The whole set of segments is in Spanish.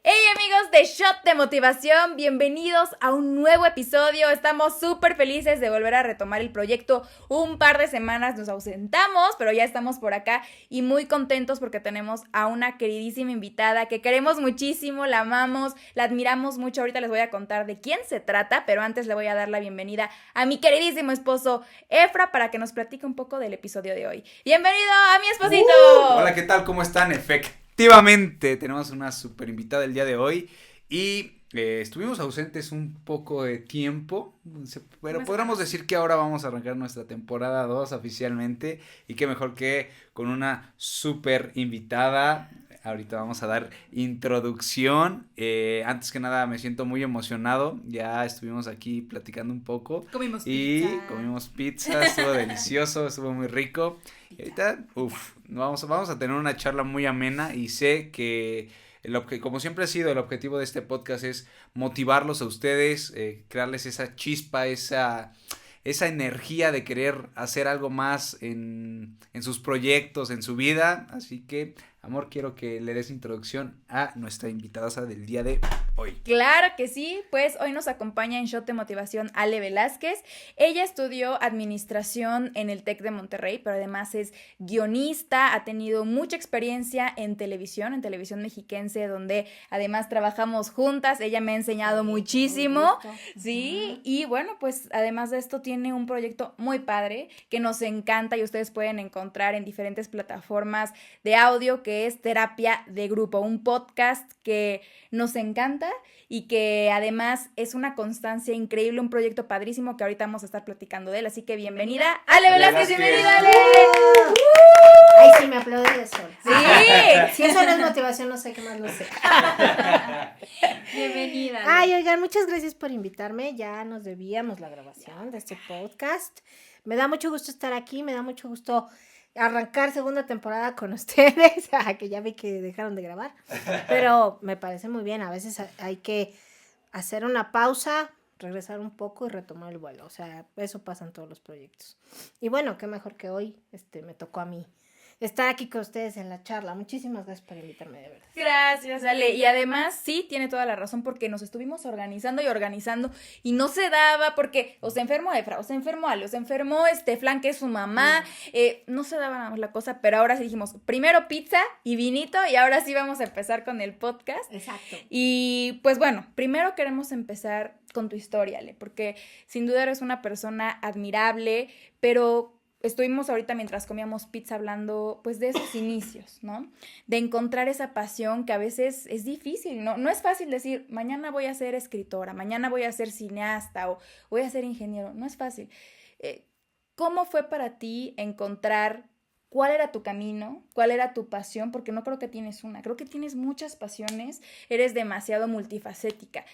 Hey amigos de Shot de Motivación, bienvenidos a un nuevo episodio. Estamos súper felices de volver a retomar el proyecto. Un par de semanas nos ausentamos, pero ya estamos por acá y muy contentos porque tenemos a una queridísima invitada que queremos muchísimo, la amamos, la admiramos mucho. Ahorita les voy a contar de quién se trata, pero antes le voy a dar la bienvenida a mi queridísimo esposo Efra para que nos platique un poco del episodio de hoy. ¡Bienvenido a mi esposito! Hola, ¿qué tal? ¿Cómo están? Efectivamente, tenemos una super invitada el día de hoy y estuvimos ausentes un poco de tiempo, pero podríamos decir que ahora vamos a arrancar nuestra temporada 2 oficialmente y qué mejor que con una super invitada. Ahorita vamos a dar introducción. Antes que nada me siento muy emocionado. Ya estuvimos aquí platicando un poco. Comimos pizza, estuvo delicioso, estuvo muy rico. Y ahorita, vamos a tener una charla muy amena y sé que como siempre ha sido el objetivo de este podcast es motivarlos a ustedes, crearles esa chispa, esa energía de querer hacer algo más en sus proyectos, en su vida. Así que, amor, quiero que le des introducción a nuestra invitada del día de hoy. Claro que sí, pues hoy nos acompaña en Shot de Motivación Ale Velázquez. Ella estudió administración en el TEC de Monterrey, pero además es guionista, ha tenido mucha experiencia en televisión mexiquense, donde además trabajamos juntas. Ella me ha enseñado muchísimo, sí, y bueno, pues además de esto tiene un proyecto muy padre que nos encanta y ustedes pueden encontrar en diferentes plataformas de audio, que es Terapia de Grupo, un podcast que nos encanta y que además es una constancia increíble, un proyecto padrísimo que ahorita vamos a estar platicando de él, así que bienvenida Ale Velázquez, bienvenida Ale. Ay, sí, me aplaude de sol. Sí. Si eso no es motivación, no sé qué más, no sé. Bienvenida. Ay, oigan, muchas gracias por invitarme, ya nos debíamos la grabación de este podcast. Me da mucho gusto estar aquí, me da mucho gusto arrancar segunda temporada con ustedes, que ya vi que dejaron de grabar, pero me parece muy bien, a veces hay que hacer una pausa, regresar un poco y retomar el vuelo, o sea, eso pasa en todos los proyectos. Y bueno, qué mejor que hoy me tocó a mí estar aquí con ustedes en la charla. Muchísimas gracias por invitarme, de verdad. Gracias, Ale. Y además, sí, tiene toda la razón porque nos estuvimos organizando y no se daba porque o se enfermó Efra, o se enfermó Ale, o se enfermó Flan, que es su mamá, no se daba nada más la cosa, pero ahora sí dijimos, primero pizza y vinito y ahora sí vamos a empezar con el podcast. Exacto. Y pues bueno, primero queremos empezar con tu historia, Ale, porque sin duda eres una persona admirable, pero estuvimos ahorita mientras comíamos pizza hablando pues de esos inicios, ¿no? De encontrar esa pasión que a veces es difícil, ¿no? No es fácil decir, mañana voy a ser escritora, mañana voy a ser cineasta o voy a ser ingeniero, no es fácil. ¿Cómo fue para ti encontrar cuál era tu camino, cuál era tu pasión? Porque no creo que tienes una, creo que tienes muchas pasiones, eres demasiado multifacética.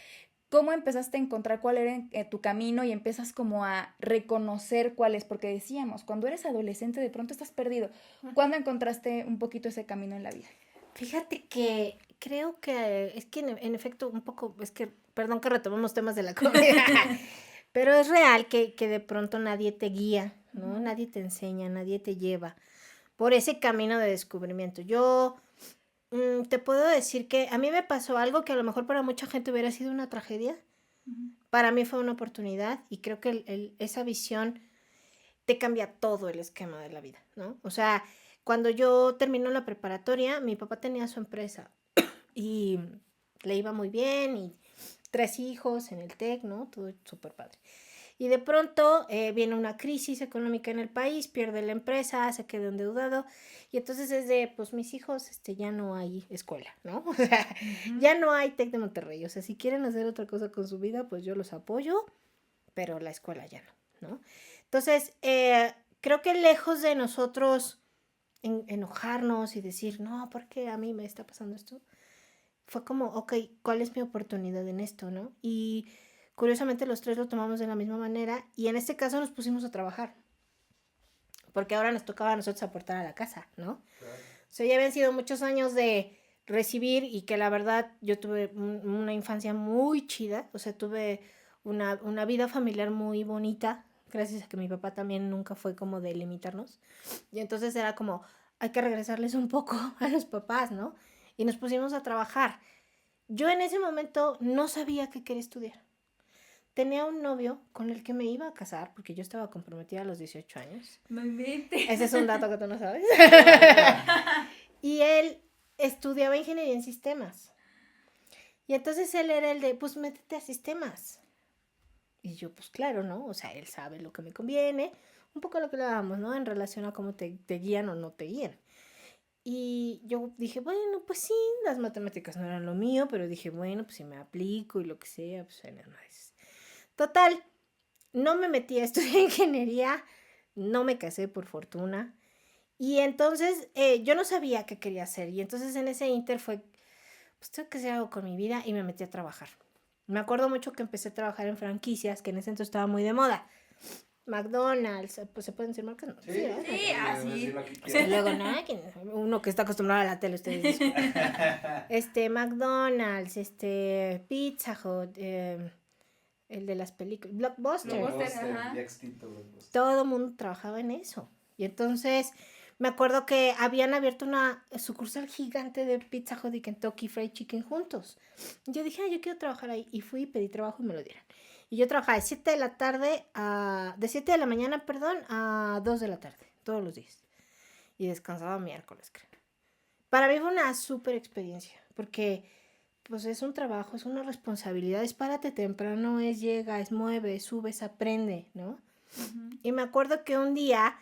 ¿Cómo empezaste a encontrar cuál era tu camino y empiezas como a reconocer cuál es? Porque decíamos, cuando eres adolescente de pronto estás perdido. ¿Cuándo encontraste un poquito ese camino en la vida? Fíjate que creo que es que en efecto un poco, es que, perdón que retomemos temas de la comida, pero es real que de pronto nadie te guía, ¿no? Nadie te enseña, nadie te lleva por ese camino de descubrimiento. Yo te puedo decir que a mí me pasó algo que a lo mejor para mucha gente hubiera sido una tragedia. Para mí fue una oportunidad y creo que esa visión te cambia todo el esquema de la vida, ¿no? O sea, cuando yo termino la preparatoria, mi papá tenía su empresa y le iba muy bien y 3 hijos en el TEC, ¿no? Todo súper padre. Y de pronto viene una crisis económica en el país, pierde la empresa, se queda endeudado y entonces es de, pues mis hijos, ya no hay escuela, ¿no? O sea, ya no hay TEC de Monterrey, o sea, si quieren hacer otra cosa con su vida, pues yo los apoyo, pero la escuela ya no, ¿no? Entonces, creo que lejos de nosotros enojarnos y decir, no, ¿por qué a mí me está pasando esto? Fue como, ok, ¿cuál es mi oportunidad en esto, no? Y curiosamente los 3 lo tomamos de la misma manera y en este caso nos pusimos a trabajar. Porque ahora nos tocaba a nosotros aportar a la casa, ¿no? Claro. O sea, ya habían sido muchos años de recibir y que la verdad yo tuve una infancia muy chida. O sea, tuve una vida familiar muy bonita, gracias a que mi papá también nunca fue como de limitarnos. Y entonces era como, hay que regresarles un poco a los papás, ¿no? Y nos pusimos a trabajar. Yo en ese momento no sabía qué quería estudiar. Tenía un novio con el que me iba a casar, porque yo estaba comprometida a los 18 años. No inventes. Ese es un dato que tú no sabes. Y él estudiaba ingeniería en sistemas. Y entonces él era el de, pues métete a sistemas. Y yo, pues claro, ¿no? O sea, él sabe lo que me conviene. Un poco lo que hablábamos, ¿no? En relación a cómo te guían o no te guían. Y yo dije, bueno, pues sí, las matemáticas no eran lo mío, pero dije, bueno, pues si me aplico y lo que sea, pues en las maestras. Total, no me metí a estudiar ingeniería, no me casé por fortuna. Y entonces yo no sabía qué quería hacer. Y entonces en ese inter fue, pues tengo que hacer algo con mi vida y me metí a trabajar. Me acuerdo mucho que empecé a trabajar en franquicias, que en ese entonces estaba muy de moda. McDonald's, pues se pueden decir marcas, ¿no? Sí, así. Y luego, nada, uno que está acostumbrado a la tele, ustedes dicen. McDonald's, Pizza Hut, el de las películas, Blockbuster. Ajá. Ya extinto Blockbuster. Todo el mundo trabajaba en eso. Y entonces me acuerdo que habían abierto una sucursal gigante de Pizza Hut y Kentucky Fried Chicken juntos. Y yo dije, yo quiero trabajar ahí. Y fui, pedí trabajo y me lo dieron. Y yo trabajaba de 7 de la tarde de 7 de la mañana, a 2 de la tarde, todos los días. Y descansaba miércoles, creo. Para mí fue una súper experiencia, porque pues es un trabajo, es una responsabilidad, es párate temprano, es llega, es mueve, subes, aprende, ¿no? Uh-huh. Y me acuerdo que un día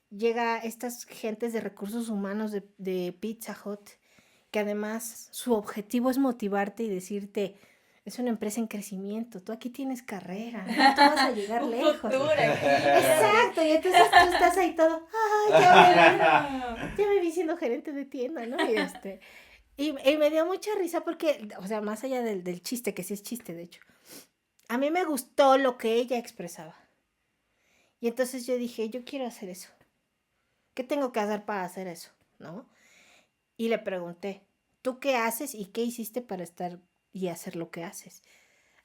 llega estas gentes de recursos humanos de Pizza Hut, que además su objetivo es motivarte y decirte, es una empresa en crecimiento, tú aquí tienes carrera, ¿no? Tú vas a llegar lejos. Exacto, y entonces tú estás ahí todo, ya me vi siendo gerente de tienda, ¿no? Y me dio mucha risa porque, o sea, más allá del chiste, que sí es chiste, de hecho, a mí me gustó lo que ella expresaba. Y entonces yo dije, yo quiero hacer eso. ¿Qué tengo que hacer para hacer eso? ¿No? Y le pregunté, ¿tú qué haces y qué hiciste para estar y hacer lo que haces?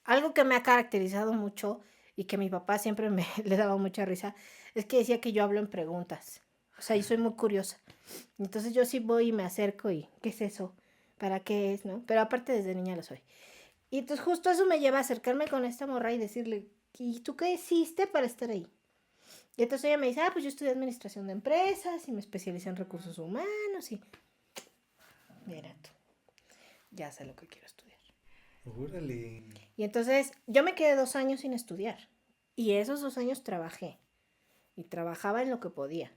Algo que me ha caracterizado mucho y que mi papá siempre le daba mucha risa es que decía que yo hablo en preguntas. O sea, yo soy muy curiosa. Entonces yo sí voy y me acerco y, ¿qué es eso? ¿Para qué es? ¿No? Pero aparte desde niña lo soy. Y entonces justo eso me lleva a acercarme con esta morra y decirle, ¿y tú qué hiciste para estar ahí? Y entonces ella me dice, pues yo estudié administración de empresas y me especialicé en recursos humanos y... Mira tú, ya sé lo que quiero estudiar. ¡Órale! Y entonces yo me quedé 2 años sin estudiar. Y esos 2 años trabajé. Y trabajaba en lo que podía.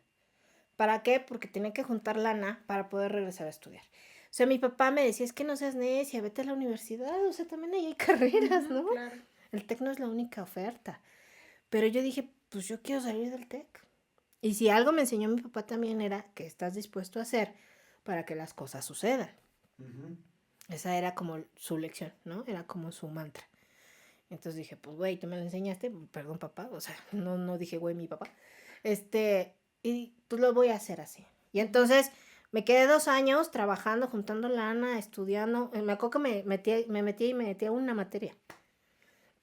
¿Para qué? Porque tenía que juntar lana para poder regresar a estudiar. O sea, mi papá me decía, es que no seas necia, vete a la universidad. O sea, también ahí hay carreras, ¿no? Claro. El TEC no es la única oferta. Pero yo dije, pues yo quiero salir del TEC. Y si algo me enseñó mi papá también era que estás dispuesto a hacer para que las cosas sucedan. Uh-huh. Esa era como su lección, ¿no? Era como su mantra. Entonces dije, pues güey, tú me lo enseñaste, perdón papá, o sea, no dije güey mi papá. Y pues lo voy a hacer así. Y entonces me quedé 2 años trabajando, juntando lana, estudiando. Me acuerdo que me metí a una materia,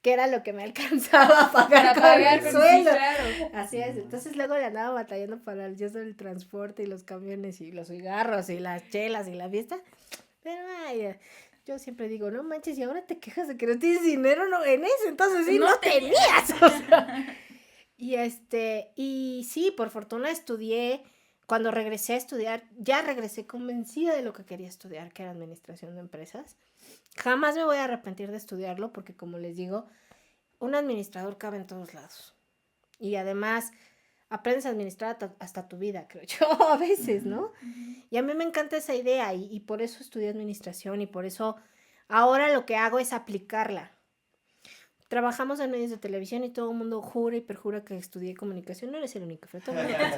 que era lo que me alcanzaba a pagar con el sueldo. Sí, claro. Así es. Entonces luego le andaba batallando para el transporte y los camiones y los cigarros y las chelas y la fiesta. Pero yo siempre digo, no manches, y ahora te quejas de que no tienes dinero, no, en ese entonces sí no tenías. O sea. Y sí, por fortuna estudié. Cuando regresé a estudiar, ya regresé convencida de lo que quería estudiar, que era administración de empresas. Jamás me voy a arrepentir de estudiarlo porque, como les digo, un administrador cabe en todos lados. Y además, aprendes a administrar hasta tu vida, creo yo, a veces, ¿no? Uh-huh. Y a mí me encanta esa idea y por eso estudié administración y por eso ahora lo que hago es aplicarla. Trabajamos en medios de televisión y todo el mundo jura y perjura que estudié comunicación. No eres el único, fue todo el mundo.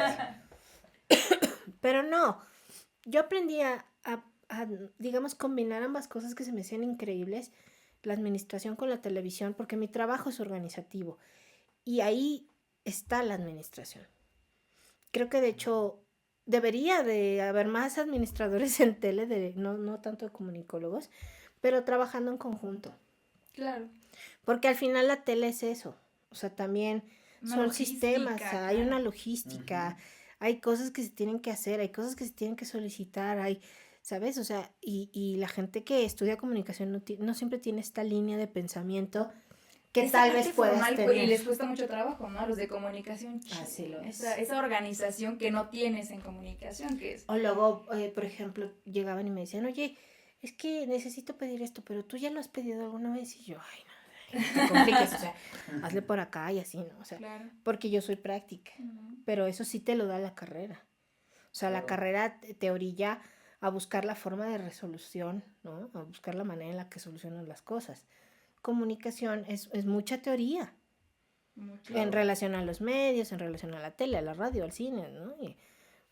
Pero no, yo aprendí a, digamos, combinar ambas cosas que se me hacían increíbles, la administración con la televisión, porque mi trabajo es organizativo y ahí está la administración. Creo que de hecho debería de haber más administradores en tele, no tanto de comunicólogos, pero trabajando en conjunto. Claro. Porque al final la tele es eso, o sea, también son sistemas, claro. Hay una logística, uh-huh. Hay cosas que se tienen que hacer, hay cosas que se tienen que solicitar, hay ¿sabes? O sea, y la gente que estudia comunicación no siempre tiene esta línea de pensamiento que Esa tal parte vez puedas formal, tener. y les cuesta mucho trabajo, ¿no? A los de comunicación. Así lo es. Esa organización que no tienes en comunicación, que es... O luego, por ejemplo, llegaban y me decían, oye, es que necesito pedir esto, pero tú ya lo has pedido alguna vez. Y yo, ay, no te compliques, o sea, hazle por acá y así, ¿no? O sea, Claro. porque yo soy práctica, pero eso sí te lo da la carrera. O sea, la carrera te orilla a buscar la forma de resolución, ¿no? A buscar la manera en la que solucionan las cosas. Comunicación es mucha teoría. Mucho. En relación a los medios, en relación a la tele, a la radio, al cine, ¿no? Y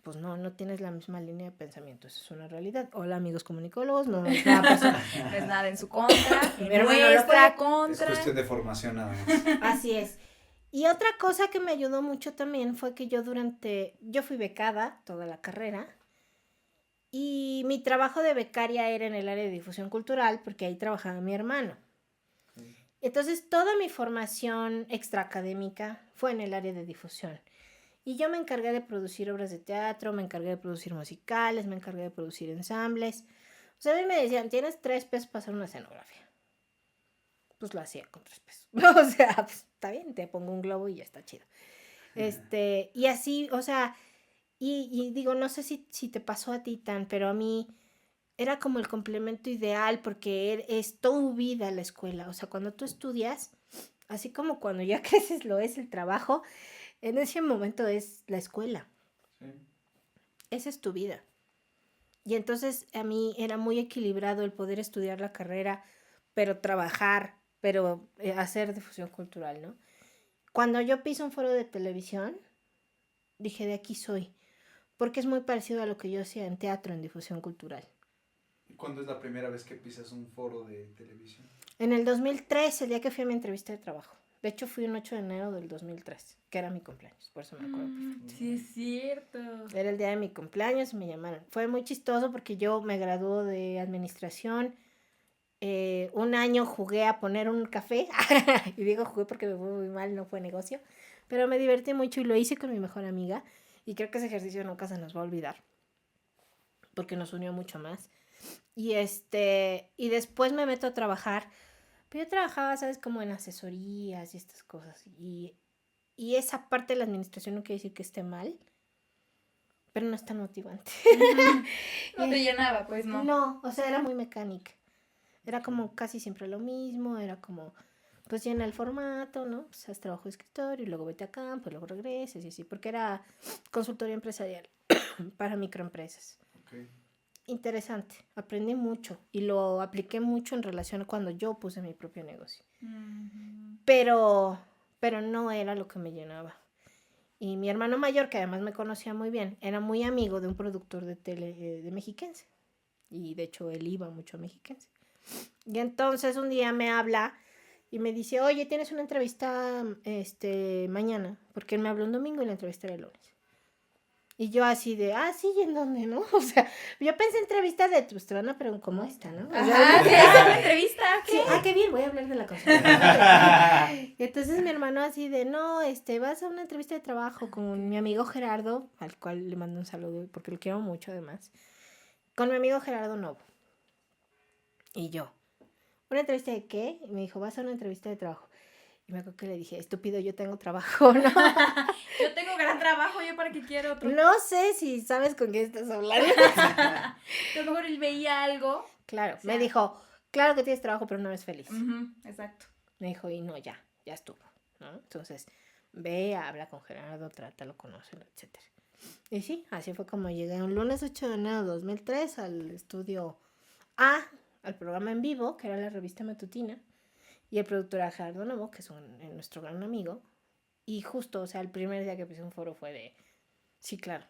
pues no tienes la misma línea de pensamiento, eso es una realidad. Hola, amigos comunicólogos, no es nada personal. No es nada en su contra, en Pero bueno, nuestra Es contra. cuestión de formación nada más. Así es. Y otra cosa que me ayudó mucho también fue que yo fui becada toda la carrera y mi trabajo de becaria era en el área de difusión cultural porque ahí trabajaba mi hermano. Entonces toda mi formación extraacadémica fue en el área de difusión. Y yo me encargué de producir obras de teatro, me encargué de producir musicales, me encargué de producir ensambles. O sea, a mí me decían, tienes 3 pesos para hacer una escenografía. Pues lo hacía con 3 pesos. O sea, pues, está bien, te pongo un globo y ya está chido. Y así, o sea, y digo, no sé si te pasó a ti tan, pero a mí era como el complemento ideal porque es tu vida la escuela. O sea, cuando tú estudias, así como cuando ya creces lo es el trabajo, en ese momento es la escuela. Sí. Esa es tu vida. Y entonces a mí era muy equilibrado el poder estudiar la carrera, pero trabajar, pero hacer difusión cultural, ¿no? Cuando yo piso un foro de televisión, dije, de aquí soy, porque es muy parecido a lo que yo hacía en teatro, en difusión cultural. ¿Cuándo es la primera vez que pisas un foro de televisión? En el 2003, el día que fui a mi entrevista de trabajo. De hecho, fui un 8 de enero del 2003, que era mi cumpleaños, por eso me acuerdo perfecto. Sí, es cierto. Era el día de mi cumpleaños y me llamaron. Fue muy chistoso porque yo me graduó de administración. Un año jugué a poner un café. Y digo jugué porque me fue muy mal, no fue negocio. Pero me divertí mucho y lo hice con mi mejor amiga. Y creo que ese ejercicio nunca se nos va a olvidar. Porque nos unió mucho más. Y después me meto a trabajar. Pero yo trabajaba, ¿sabes? Como en asesorías y estas cosas. Y esa parte de la administración no quiere decir que esté mal. Pero no es tan motivante. No te llenaba, pues no. No, o sea, era muy mecánica. Era como casi siempre lo mismo, era como, pues llena el formato, ¿no? Pues haz trabajo de escritorio y luego vete a campo y luego regreses y así, porque era consultoría empresarial para microempresas. Okay. Interesante, aprendí mucho y lo apliqué mucho en relación a cuando yo puse mi propio negocio. Pero no era lo que me llenaba. Y mi hermano mayor, que además me conocía muy bien, era muy amigo de un productor de tele de Mexiquense. Y de hecho él iba mucho a Mexiquense. Y entonces un día me habla y me dice, oye, tienes una entrevista mañana, porque él me habló un domingo y la entrevista era el lunes. Y yo así de, sí, ¿y en dónde, no? O sea, yo pensé entrevista de, pues te van a preguntar cómo está, ¿no? Ajá, ¿qué es una entrevista? ¿Qué? Sí, qué bien, voy a hablar de la cosa. Y entonces mi hermano así de, no, vas a una entrevista de trabajo con mi amigo Gerardo, al cual le mando un saludo porque lo quiero mucho además, con mi amigo Gerardo Novo. Y yo, ¿una entrevista de qué? Y me dijo, vas a una entrevista de trabajo. Y me acuerdo que le dije, estúpido, yo tengo trabajo, ¿no? Yo tengo gran trabajo, ¿yo para qué quiero otro? No sé si sabes con quién estás hablando. A lo mejor él veía algo. Claro, O sea, me dijo, claro que tienes trabajo, pero no eres feliz. Exacto. Me dijo, y no, ya estuvo, ¿no? Entonces, ve, habla con Gerardo, trátalo, conócelo, etc. Y sí, así fue como llegué un lunes 8 de enero de 2003 al estudio A, al programa en vivo, que era la revista matutina, y el productor era Gerardo Novo, que es nuestro gran amigo. Y justo, o sea, el primer día que puse un foro fue de, sí, claro,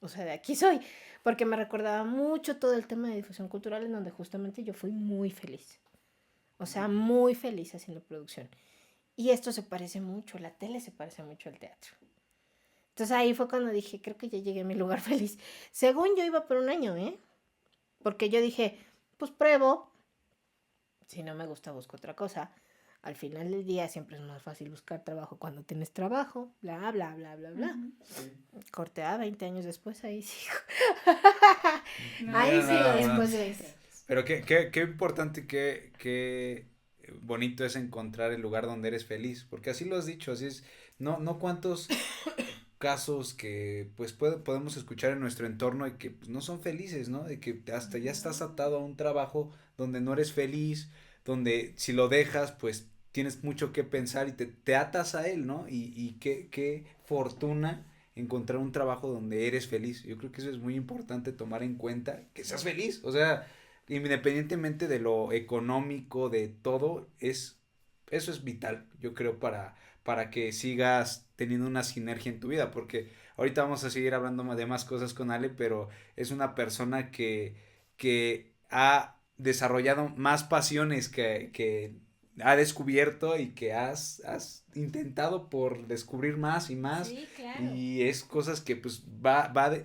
o sea, de aquí soy, porque me recordaba mucho todo el tema de difusión cultural en donde justamente yo fui muy feliz. O sea, muy feliz haciendo producción. Y esto se parece mucho, la tele se parece mucho al teatro. Entonces ahí fue cuando dije, creo que ya llegué a mi lugar feliz. Según yo iba por un año, porque yo dije, pues pruebo, si no me gusta busco otra cosa. Al final del día siempre es más fácil buscar trabajo cuando tienes trabajo, bla, bla, bla, bla, bla. Corte A 20 años después, ahí sigo. Ahí Mira sigo nada después más. de 20 años. Pero qué importante, qué bonito es encontrar el lugar donde eres feliz, porque así lo has dicho, así es, no cuántos casos que pues podemos escuchar en nuestro entorno y que pues, no son felices, ¿no? De que hasta ya estás atado a un trabajo donde no eres feliz, donde si lo dejas pues tienes mucho que pensar y te atas a él, ¿no? Y qué fortuna encontrar un trabajo donde eres feliz. Yo creo que eso es muy importante tomar en cuenta, que seas feliz, o sea, independientemente de lo económico, de todo, eso es vital, yo creo, para que sigas teniendo una sinergia en tu vida, porque ahorita vamos a seguir hablando de más cosas con Ale, pero es una persona que ha desarrollado más pasiones que ha descubierto y que has intentado por descubrir más y más. Sí, claro. Y es cosas que pues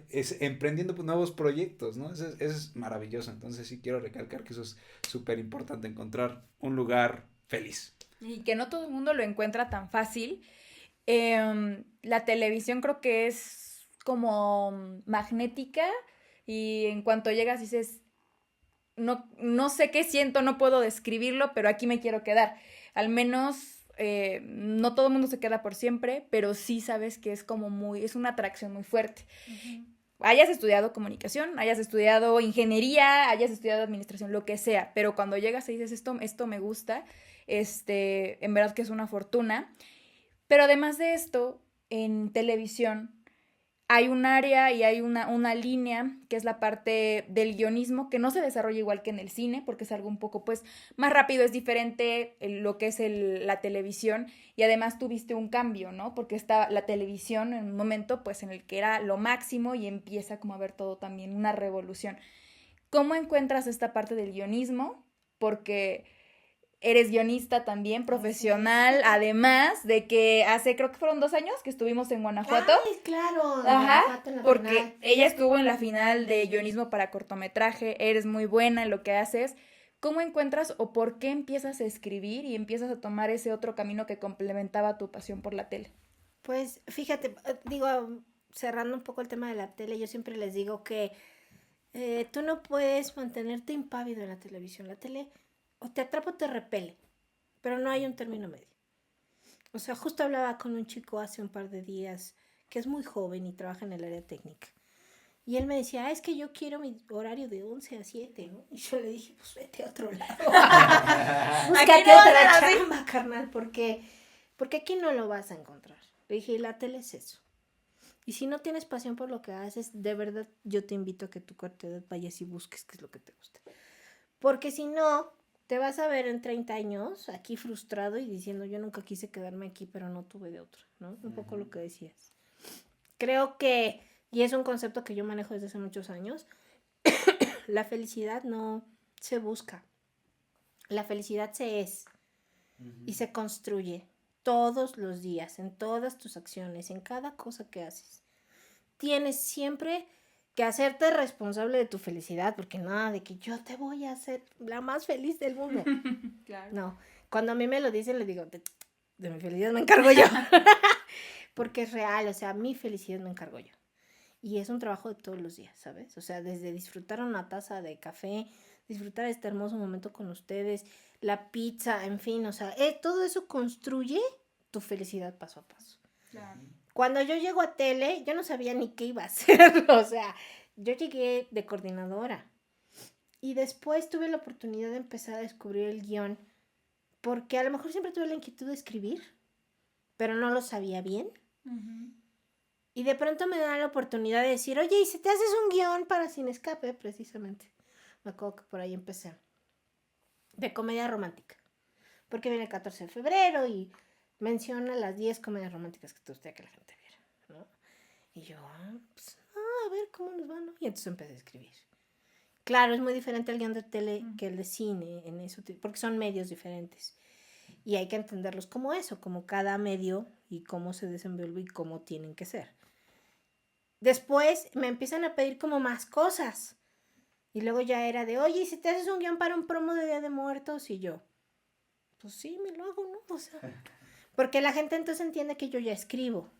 es emprendiendo pues, nuevos proyectos, ¿no? Eso es maravilloso. Entonces sí quiero recalcar que eso es súper importante, encontrar un lugar feliz. Y que no todo el mundo lo encuentra tan fácil. La televisión creo que es como magnética y en cuanto llegas dices, no sé qué siento, no puedo describirlo, pero aquí me quiero quedar. Al menos no todo el mundo se queda por siempre, pero sí sabes que es como es una atracción muy fuerte. Hayas estudiado comunicación, hayas estudiado ingeniería, hayas estudiado administración, lo que sea, pero cuando llegas y dices esto me gusta, en verdad que es una fortuna. Pero además de esto, en televisión hay un área y hay una línea que es la parte del guionismo que no se desarrolla igual que en el cine porque es algo un poco pues más rápido, es diferente lo que es la televisión y además tuviste un cambio, ¿no? Porque está la televisión en un momento pues en el que era lo máximo y empieza como a ver todo también una revolución. ¿Cómo encuentras esta parte del guionismo? Porque eres guionista también, profesional, además de que creo que fueron 2 años que estuvimos en Guanajuato. Ay, claro. Ajá, Guanajuato en la porque final. ella estuvo en la final de guionismo para cortometraje, eres muy buena en lo que haces. ¿Cómo encuentras o por qué empiezas a escribir y empiezas a tomar ese otro camino que complementaba tu pasión por la tele? Pues fíjate, digo, cerrando un poco el tema de la tele, yo siempre les digo que tú no puedes mantenerte impávido en la televisión. La tele o te atrapa o te repele, pero no hay un término medio. O sea, justo hablaba con un chico hace un par de días que es muy joven y trabaja en el área técnica. Y él me decía, es que yo quiero mi horario de 11 a 7, ¿no? Y yo le dije, pues vete a otro lado. Búscate no otra va a ser así. chamba, carnal, porque aquí no lo vas a encontrar. Le dije, la tele es eso. Y si no tienes pasión por lo que haces, de verdad yo te invito a que tu corta edad vayas y busques qué es lo que te gusta. Porque si no, te vas a ver en 30 años aquí frustrado y diciendo, yo nunca quise quedarme aquí, pero no tuve de otra, ¿no? Un poco lo que decías. Creo que, y es un concepto que yo manejo desde hace muchos años, la felicidad no se busca. La felicidad se es y se construye todos los días, en todas tus acciones, en cada cosa que haces. Tienes siempre que hacerte responsable de tu felicidad, porque nada de que yo te voy a hacer la más feliz del mundo. Claro. No, cuando a mí me lo dicen, les digo, de mi felicidad me encargo yo. Porque es real, o sea, mi felicidad me encargo yo. Y es un trabajo de todos los días, ¿sabes? O sea, desde disfrutar una taza de café, disfrutar este hermoso momento con ustedes, la pizza, en fin, o sea, todo eso construye tu felicidad paso a paso. Claro. Cuando yo llego a tele, yo no sabía ni qué iba a hacer, o sea, yo llegué de coordinadora y después tuve la oportunidad de empezar a descubrir el guión, porque a lo mejor siempre tuve la inquietud de escribir, pero no lo sabía bien. Uh-huh. Y de pronto me da la oportunidad de decir, oye, ¿y si te haces un guión para Sin Escape? Precisamente. Me acuerdo que por ahí empecé. De comedia romántica. Porque viene el 14 de febrero y menciona las 10 comedias románticas que te gustaría que la gente viera, ¿no? Y yo, a ver cómo nos va, ¿no? Y entonces empecé a escribir. Claro, es muy diferente el guión de tele que el de cine, en eso, porque son medios diferentes. Y hay que entenderlos como eso, como cada medio y cómo se desenvuelve y cómo tienen que ser. Después me empiezan a pedir como más cosas. Y luego ya era de, oye, ¿y si te haces un guión para un promo de Día de Muertos? Y yo, pues sí, me lo hago, ¿no? O sea, porque la gente entonces entiende que yo ya escribo.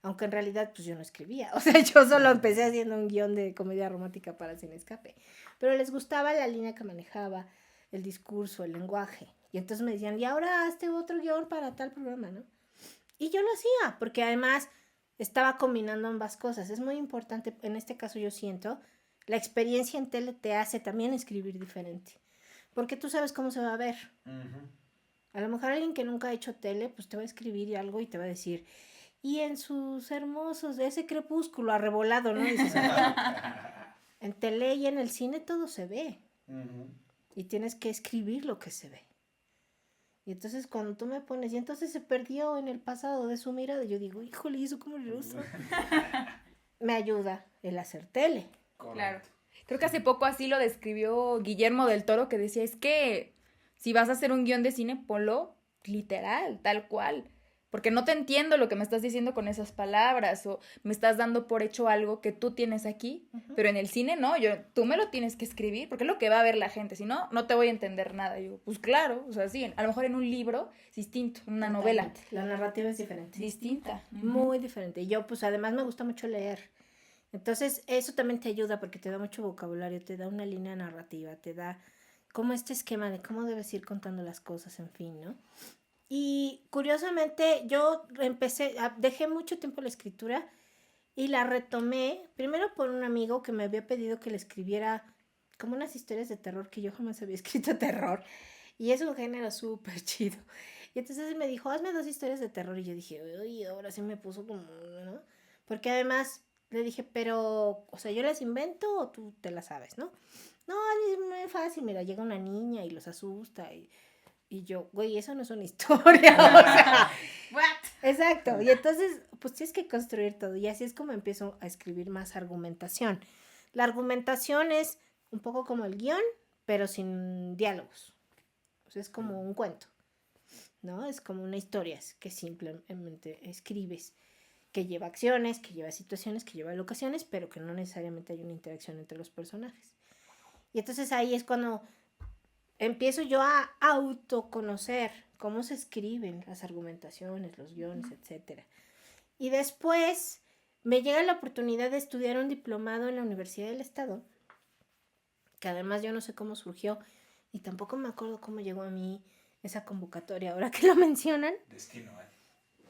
Aunque en realidad, pues yo no escribía. O sea, yo solo empecé haciendo un guión de comedia romántica para Sin Escape. Pero les gustaba la línea que manejaba, el discurso, el lenguaje. Y entonces me decían, y ahora hazte otro guión para tal programa, ¿no? Y yo lo hacía, porque además estaba combinando ambas cosas. Es muy importante, en este caso yo siento, la experiencia en tele te hace también escribir diferente. Porque tú sabes cómo se va a ver. Uh-huh. A lo mejor alguien que nunca ha hecho tele, pues te va a escribir algo y te va a decir... Y en sus hermosos, de ese crepúsculo arrebolado, ¿no? Dices, en tele y en el cine todo se ve. Uh-huh. Y tienes que escribir lo que se ve. Y entonces cuando tú me pones, y entonces se perdió en el pasado de su mirada, yo digo, híjole, ¿y eso cómo lo uso? Me ayuda el hacer tele. Claro. Creo que hace poco así lo describió Guillermo del Toro, que decía, es que si vas a hacer un guión de cine, ponlo literal, tal cual. Porque no te entiendo lo que me estás diciendo con esas palabras, o me estás dando por hecho algo que tú tienes aquí, uh-huh. Pero en el cine no, tú me lo tienes que escribir, porque es lo que va a ver la gente, si no, no te voy a entender nada. Yo, pues claro, o sea, sí, a lo mejor en un libro es distinto, en una novela. La narrativa es diferente. Distinta. Uh-huh. Muy diferente. Yo, pues además me gusta mucho leer. Entonces, eso también te ayuda porque te da mucho vocabulario, te da una línea narrativa, te da como este esquema de cómo debes ir contando las cosas, en fin, ¿no? Y curiosamente yo dejé mucho tiempo la escritura y la retomé, primero por un amigo que me había pedido que le escribiera como unas historias de terror, que yo jamás había escrito terror, y es un género súper chido. Y entonces él me dijo, hazme 2 historias de terror, y yo dije, uy, ahora sí me puso como, ¿no? Porque además le dije, pero, o sea, ¿yo las invento o tú te las sabes, no? No, es muy fácil, mira, llega una niña y los asusta y yo, güey, eso no es una historia, o sea, ¿what? Exacto, y entonces, pues tienes que construir todo, y así es como empiezo a escribir más argumentación. La argumentación es un poco como el guión, pero sin diálogos, o sea, es como un cuento, ¿no? Es como una historia que simplemente escribes, que lleva acciones, que lleva situaciones, que lleva locaciones, pero que no necesariamente hay una interacción entre los personajes. Y entonces ahí es cuando... empiezo yo a autoconocer cómo se escriben las argumentaciones, los guiones, etc. Y después me llega la oportunidad de estudiar un diplomado en la Universidad del Estado, que además yo no sé cómo surgió y tampoco me acuerdo cómo llegó a mí esa convocatoria, ahora que lo mencionan. Destino, ¿eh?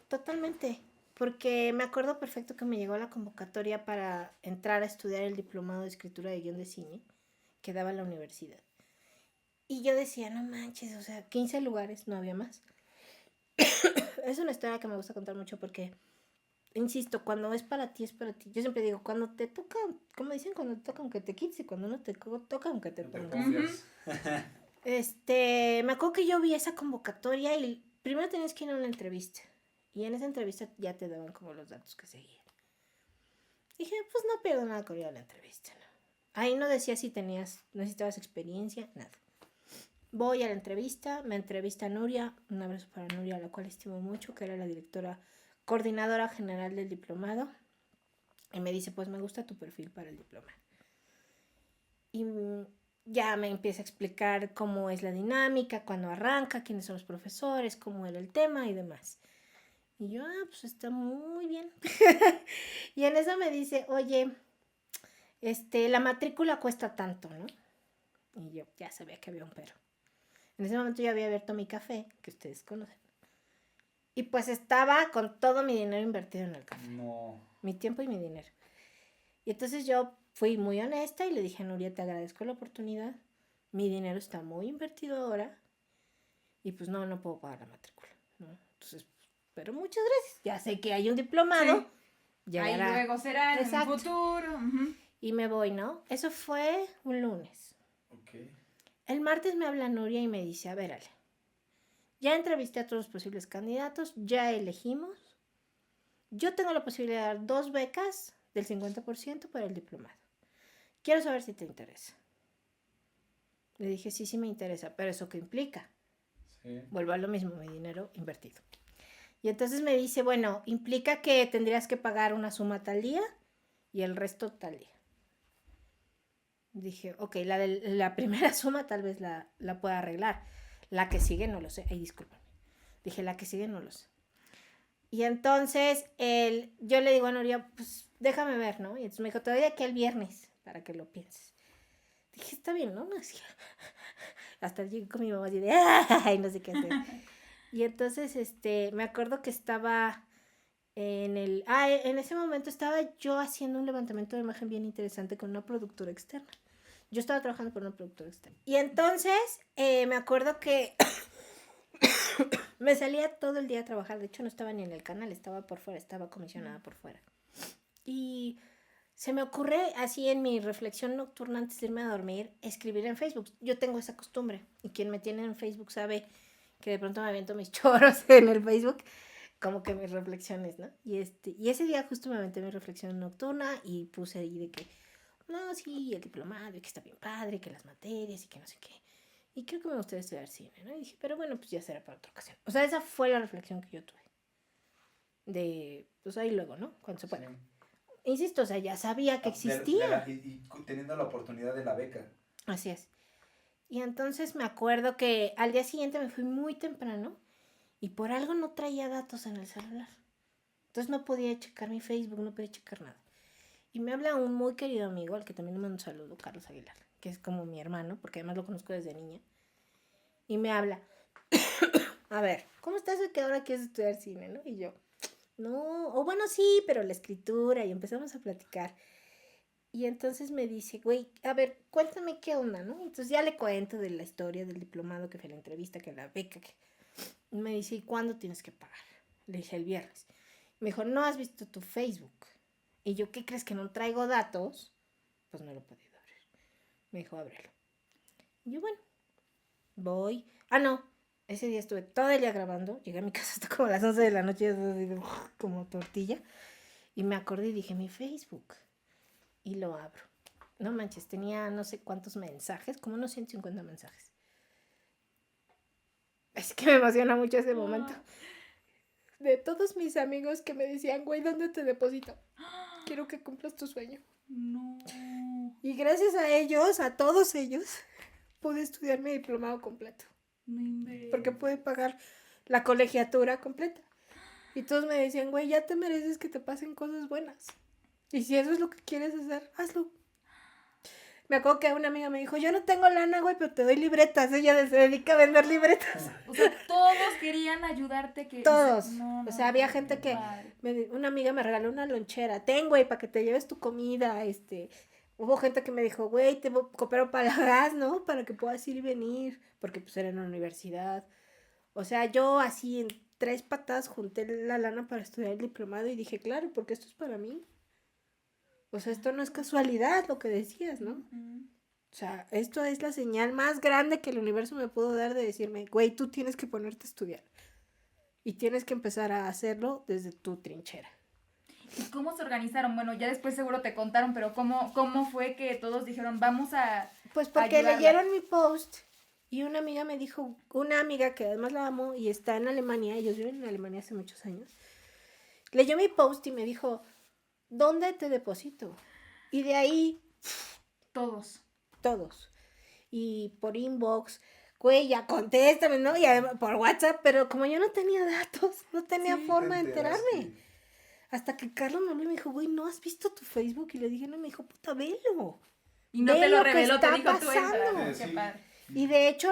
Totalmente, porque me acuerdo perfecto que me llegó la convocatoria para entrar a estudiar el diplomado de escritura de guión de cine que daba la universidad. Y yo decía, no manches, o sea, 15 lugares, no había más. Es una historia que me gusta contar mucho porque, insisto, cuando es para ti, es para ti. Yo siempre digo, cuando te toca, como dicen, cuando te toca aunque te quites y cuando no te toca aunque te pongas. Me acuerdo que yo vi esa convocatoria y primero tenías que ir a una entrevista. Y en esa entrevista ya te daban como los datos que seguían. Dije, pues no pierdo nada con ir a la entrevista, ¿no? Ahí no decía si necesitabas experiencia, nada. Voy a la entrevista, me entrevista Nuria, un abrazo para Nuria, a la cual estimo mucho, que era la directora coordinadora general del diplomado, y me dice, pues me gusta tu perfil para el diplomado. Y ya me empieza a explicar cómo es la dinámica, cuándo arranca, quiénes son los profesores, cómo era el tema y demás. Y yo, pues está muy bien. Y en eso me dice, oye, la matrícula cuesta tanto, ¿no? Y yo ya sabía que había un pero. En ese momento yo había abierto mi café, que ustedes conocen. Y pues estaba con todo mi dinero invertido en el café. No. Mi tiempo y mi dinero. Y entonces yo fui muy honesta y le dije a Nuria, te agradezco la oportunidad. Mi dinero está muy invertido ahora. Y pues no puedo pagar la matrícula, ¿no? Entonces, pero muchas gracias. Ya sé que hay un diplomado. Sí. Llegará. Ahí luego será en el futuro. Uh-huh. Y me voy, ¿no? Eso fue un lunes. Okay. El martes me habla Nuria y me dice, a ver, Ale, ya entrevisté a todos los posibles candidatos, ya elegimos. Yo tengo la posibilidad de dar 2 becas del 50% para el diplomado. Quiero saber si te interesa. Le dije, sí me interesa, pero ¿eso qué implica? Sí. Vuelvo a lo mismo, mi dinero invertido. Y entonces me dice, bueno, implica que tendrías que pagar una suma tal día y el resto tal día. Dije, ok, la primera suma tal vez la pueda arreglar. La que sigue no lo sé. Ay, discúlpame. Dije, la que sigue no lo sé. Y entonces yo le digo a Nuria, pues déjame ver, ¿no? Y entonces me dijo, te doy de aquí el viernes para que lo pienses. Dije, está bien, ¿no? Así, hasta llegué con mi mamá así de, ¡ay! No sé qué hacer. Y entonces, me acuerdo que estaba en ese momento estaba yo haciendo un levantamiento de imagen bien interesante con una productora externa. Yo estaba trabajando por una productora externa. Y entonces, me acuerdo que me salía todo el día a trabajar. De hecho, no estaba ni en el canal, estaba por fuera, estaba comisionada por fuera. Y se me ocurre, así en mi reflexión nocturna antes de irme a dormir, escribir en Facebook. Yo tengo esa costumbre. Y quien me tiene en Facebook sabe que de pronto me aviento mis choros en el Facebook, como que mis reflexiones, ¿no? Y ese día justo me aventé mi reflexión nocturna y puse ahí de que, no, sí, el diplomado, y que está bien padre, que las materias y que no sé qué. Y creo que me gustaría estudiar cine, ¿no? Y dije, pero bueno, pues ya será para otra ocasión. O sea, esa fue la reflexión que yo tuve. Pues ahí luego, ¿no? Cuando se pueda. Sí. Insisto, o sea, ya sabía que existía. Y teniendo la oportunidad de la beca. Así es. Y entonces me acuerdo que al día siguiente me fui muy temprano y por algo no traía datos en el celular. Entonces no podía checar mi Facebook, no podía checar nada. Y me habla un muy querido amigo, al que también le mando un saludo, Carlos Aguilar, que es como mi hermano, porque además lo conozco desde niña. Y me habla, a ver, ¿cómo estás de que ahora quieres estudiar cine, no? Y yo, no, o bueno, sí, pero la escritura, y empezamos a platicar. Y entonces me dice, güey, a ver, cuéntame qué onda, ¿no? Entonces ya le cuento de la historia del diplomado, que fue la entrevista, que la beca, que... Y me dice, ¿y cuándo tienes que pagar? Le dije, el viernes. Me dijo, ¿no has visto tu Facebook? Y yo, ¿qué crees que no traigo datos? Pues no lo he podido abrir. Me dijo, ábrelo. Y yo, bueno, voy. No, ese día estuve todo el día grabando. Llegué a mi casa hasta como a las 11 de la noche, como tortilla. Y me acordé y dije, mi Facebook. Y lo abro. No manches, tenía no sé cuántos mensajes, como unos 150 mensajes. Es que me emociona mucho ese momento. De todos mis amigos que me decían, güey, ¿dónde te deposito? Quiero que cumplas tu sueño. No. Y gracias a ellos, a todos ellos, pude estudiar mi diplomado completo. Porque pude pagar la colegiatura completa. Y todos me decían, güey, ya te mereces que te pasen cosas buenas. Y si eso es lo que quieres hacer, hazlo. Me acuerdo que una amiga me dijo, yo no tengo lana, güey, pero te doy libretas. Ella se dedica a vender libretas. O sea, todos querían ayudarte. Todos. O sea, había gente que... una amiga me regaló una lonchera. Ten, güey, para que te lleves tu comida. Hubo gente que me dijo, güey, te coopero para la gas, ¿no? Para que puedas ir y venir. Porque pues era en la universidad. O sea, yo así en 3 patadas junté la lana para estudiar el diplomado y dije, claro, porque esto es para mí. O sea, esto no es casualidad lo que decías, ¿no? Uh-huh. O sea, esto es la señal más grande que el universo me pudo dar de decirme, güey, tú tienes que ponerte a estudiar. Y tienes que empezar a hacerlo desde tu trinchera. ¿Y cómo se organizaron? Bueno, ya después seguro te contaron, pero ¿cómo fue que todos dijeron, vamos a Pues porque leyeron mi post y una amiga me dijo, una amiga que además la amo y está en Alemania, ellos viven en Alemania hace muchos años, leyó mi post y me dijo, ¿dónde te deposito? Y de ahí... Todos. Y por inbox, güey, ya contéstame, ¿no? Y además por WhatsApp, pero como yo no tenía datos, no tenía forma de enterarme. Hasta que Carlos me habló y me dijo, güey, ¿no has visto tu Facebook? Y le dije, no, me dijo, puta, velo. Y no te lo reveló, te dijo pasando. Qué padre. Y de hecho,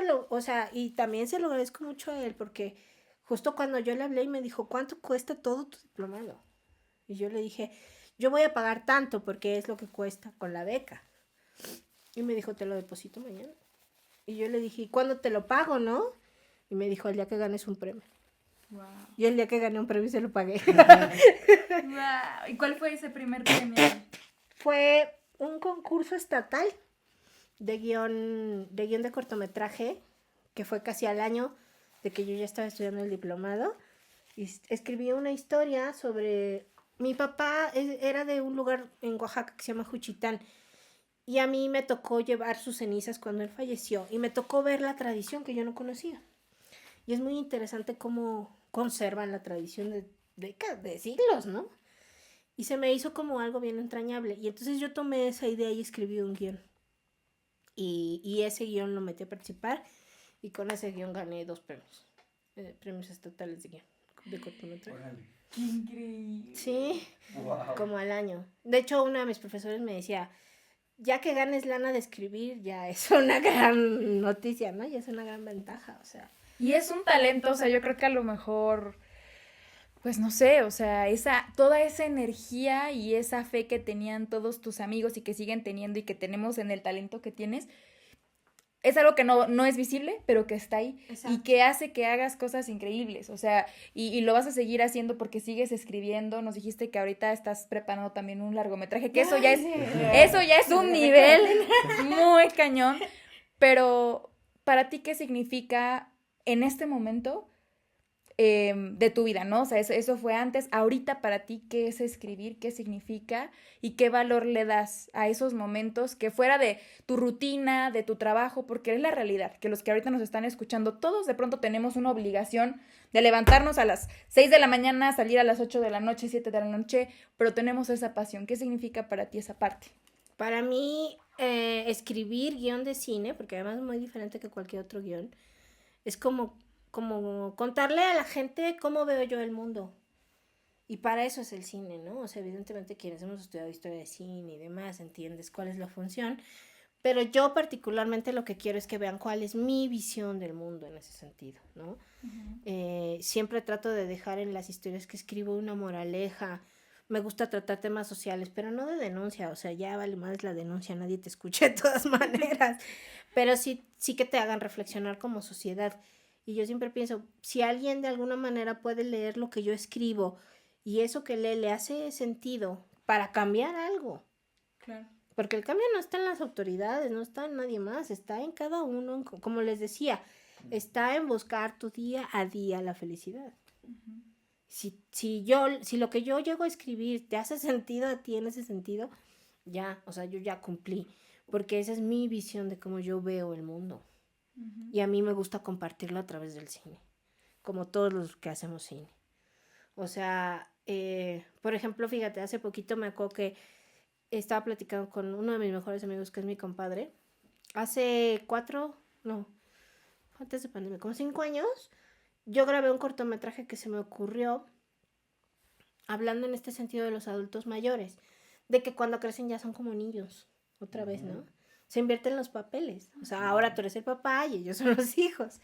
y también se lo agradezco mucho a él, porque justo cuando yo le hablé y me dijo, ¿cuánto cuesta todo tu diplomado? Y yo le dije, yo voy a pagar tanto porque es lo que cuesta con la beca. Y me dijo, te lo deposito mañana. Y yo le dije, ¿y cuándo te lo pago, no? Y me dijo, el día que ganes un premio. Wow. Y el día que gané un premio se lo pagué. Wow. ¿Y cuál fue ese primer premio? Fue un concurso estatal de guión de cortometraje, que fue casi al año de que yo ya estaba estudiando el diplomado. Y escribí una historia sobre... Mi papá era de un lugar en Oaxaca que se llama Juchitán. Y a mí me tocó llevar sus cenizas cuando él falleció. Y me tocó ver la tradición que yo no conocía. Y es muy interesante cómo conservan la tradición de siglos, ¿no? Y se me hizo como algo bien entrañable. Y entonces yo tomé esa idea y escribí un guión. Y ese guión lo metí a participar. y con ese guión gané 2 premios, premios estatales de guión, de cortometraje. Órale. ¡Qué increíble! Sí, Wow. como al año. De hecho, uno de mis profesores me decía, ya que ganes lana de escribir, ya es una gran noticia, ¿no? Ya es una gran ventaja, o sea. Y es un talento, o sea, yo creo que a lo mejor, pues no sé, o sea, toda esa energía y esa fe que tenían todos tus amigos y que siguen teniendo y que tenemos en el talento que tienes, es algo que no es visible, pero que está ahí. Exacto. Y que hace que hagas cosas increíbles, o sea, y lo vas a seguir haciendo porque sigues escribiendo. Nos dijiste que ahorita estás preparando también un largometraje, que eso ya es un nivel muy cañón. Pero, ¿para ti qué significa en este momento de tu vida, ¿no? O sea, eso fue antes. Ahorita, para ti, ¿qué es escribir? ¿Qué significa? ¿Y qué valor le das a esos momentos que fuera de tu rutina, de tu trabajo? Porque es la realidad, que los que ahorita nos están escuchando, todos de pronto tenemos una obligación de levantarnos a las 6 de la mañana, salir a las 8 de la noche, 7 de la noche, pero tenemos esa pasión. ¿Qué significa para ti esa parte? Para mí, escribir guión de cine, porque además es muy diferente que cualquier otro guión, es como contarle a la gente cómo veo yo el mundo. Y para eso es el cine, ¿no? O sea, evidentemente quienes hemos estudiado historia de cine y demás, entiendes cuál es la función. Pero yo particularmente lo que quiero es que vean cuál es mi visión del mundo en ese sentido, ¿no? Siempre trato de dejar en las historias que escribo una moraleja. Me gusta tratar temas sociales, pero no de denuncia. O sea, ya vale más la denuncia, nadie te escucha de todas maneras. Pero sí que te hagan reflexionar como sociedad. Y yo siempre pienso, si alguien de alguna manera puede leer lo que yo escribo y eso que lee le hace sentido para cambiar algo. Claro. Porque el cambio no está en las autoridades, no está en nadie más, está en cada uno, como les decía, está en buscar tu día a día la felicidad. Uh-huh. Si lo que yo llego a escribir te hace sentido a ti en ese sentido, ya, o sea, yo ya cumplí, porque esa es mi visión de cómo yo veo el mundo. Uh-huh. Y a mí me gusta compartirlo a través del cine, como todos los que hacemos cine. O sea, por ejemplo, fíjate, hace poquito me acuerdo que estaba platicando con uno de mis mejores amigos, que es mi compadre. Hace antes de pandemia, como 5 años, yo grabé un cortometraje que se me ocurrió hablando en este sentido de los adultos mayores, de que cuando crecen ya son como niños, otra vez, ¿no? Se invierten los papeles, o sea, ahora tú eres el papá y ellos son los hijos.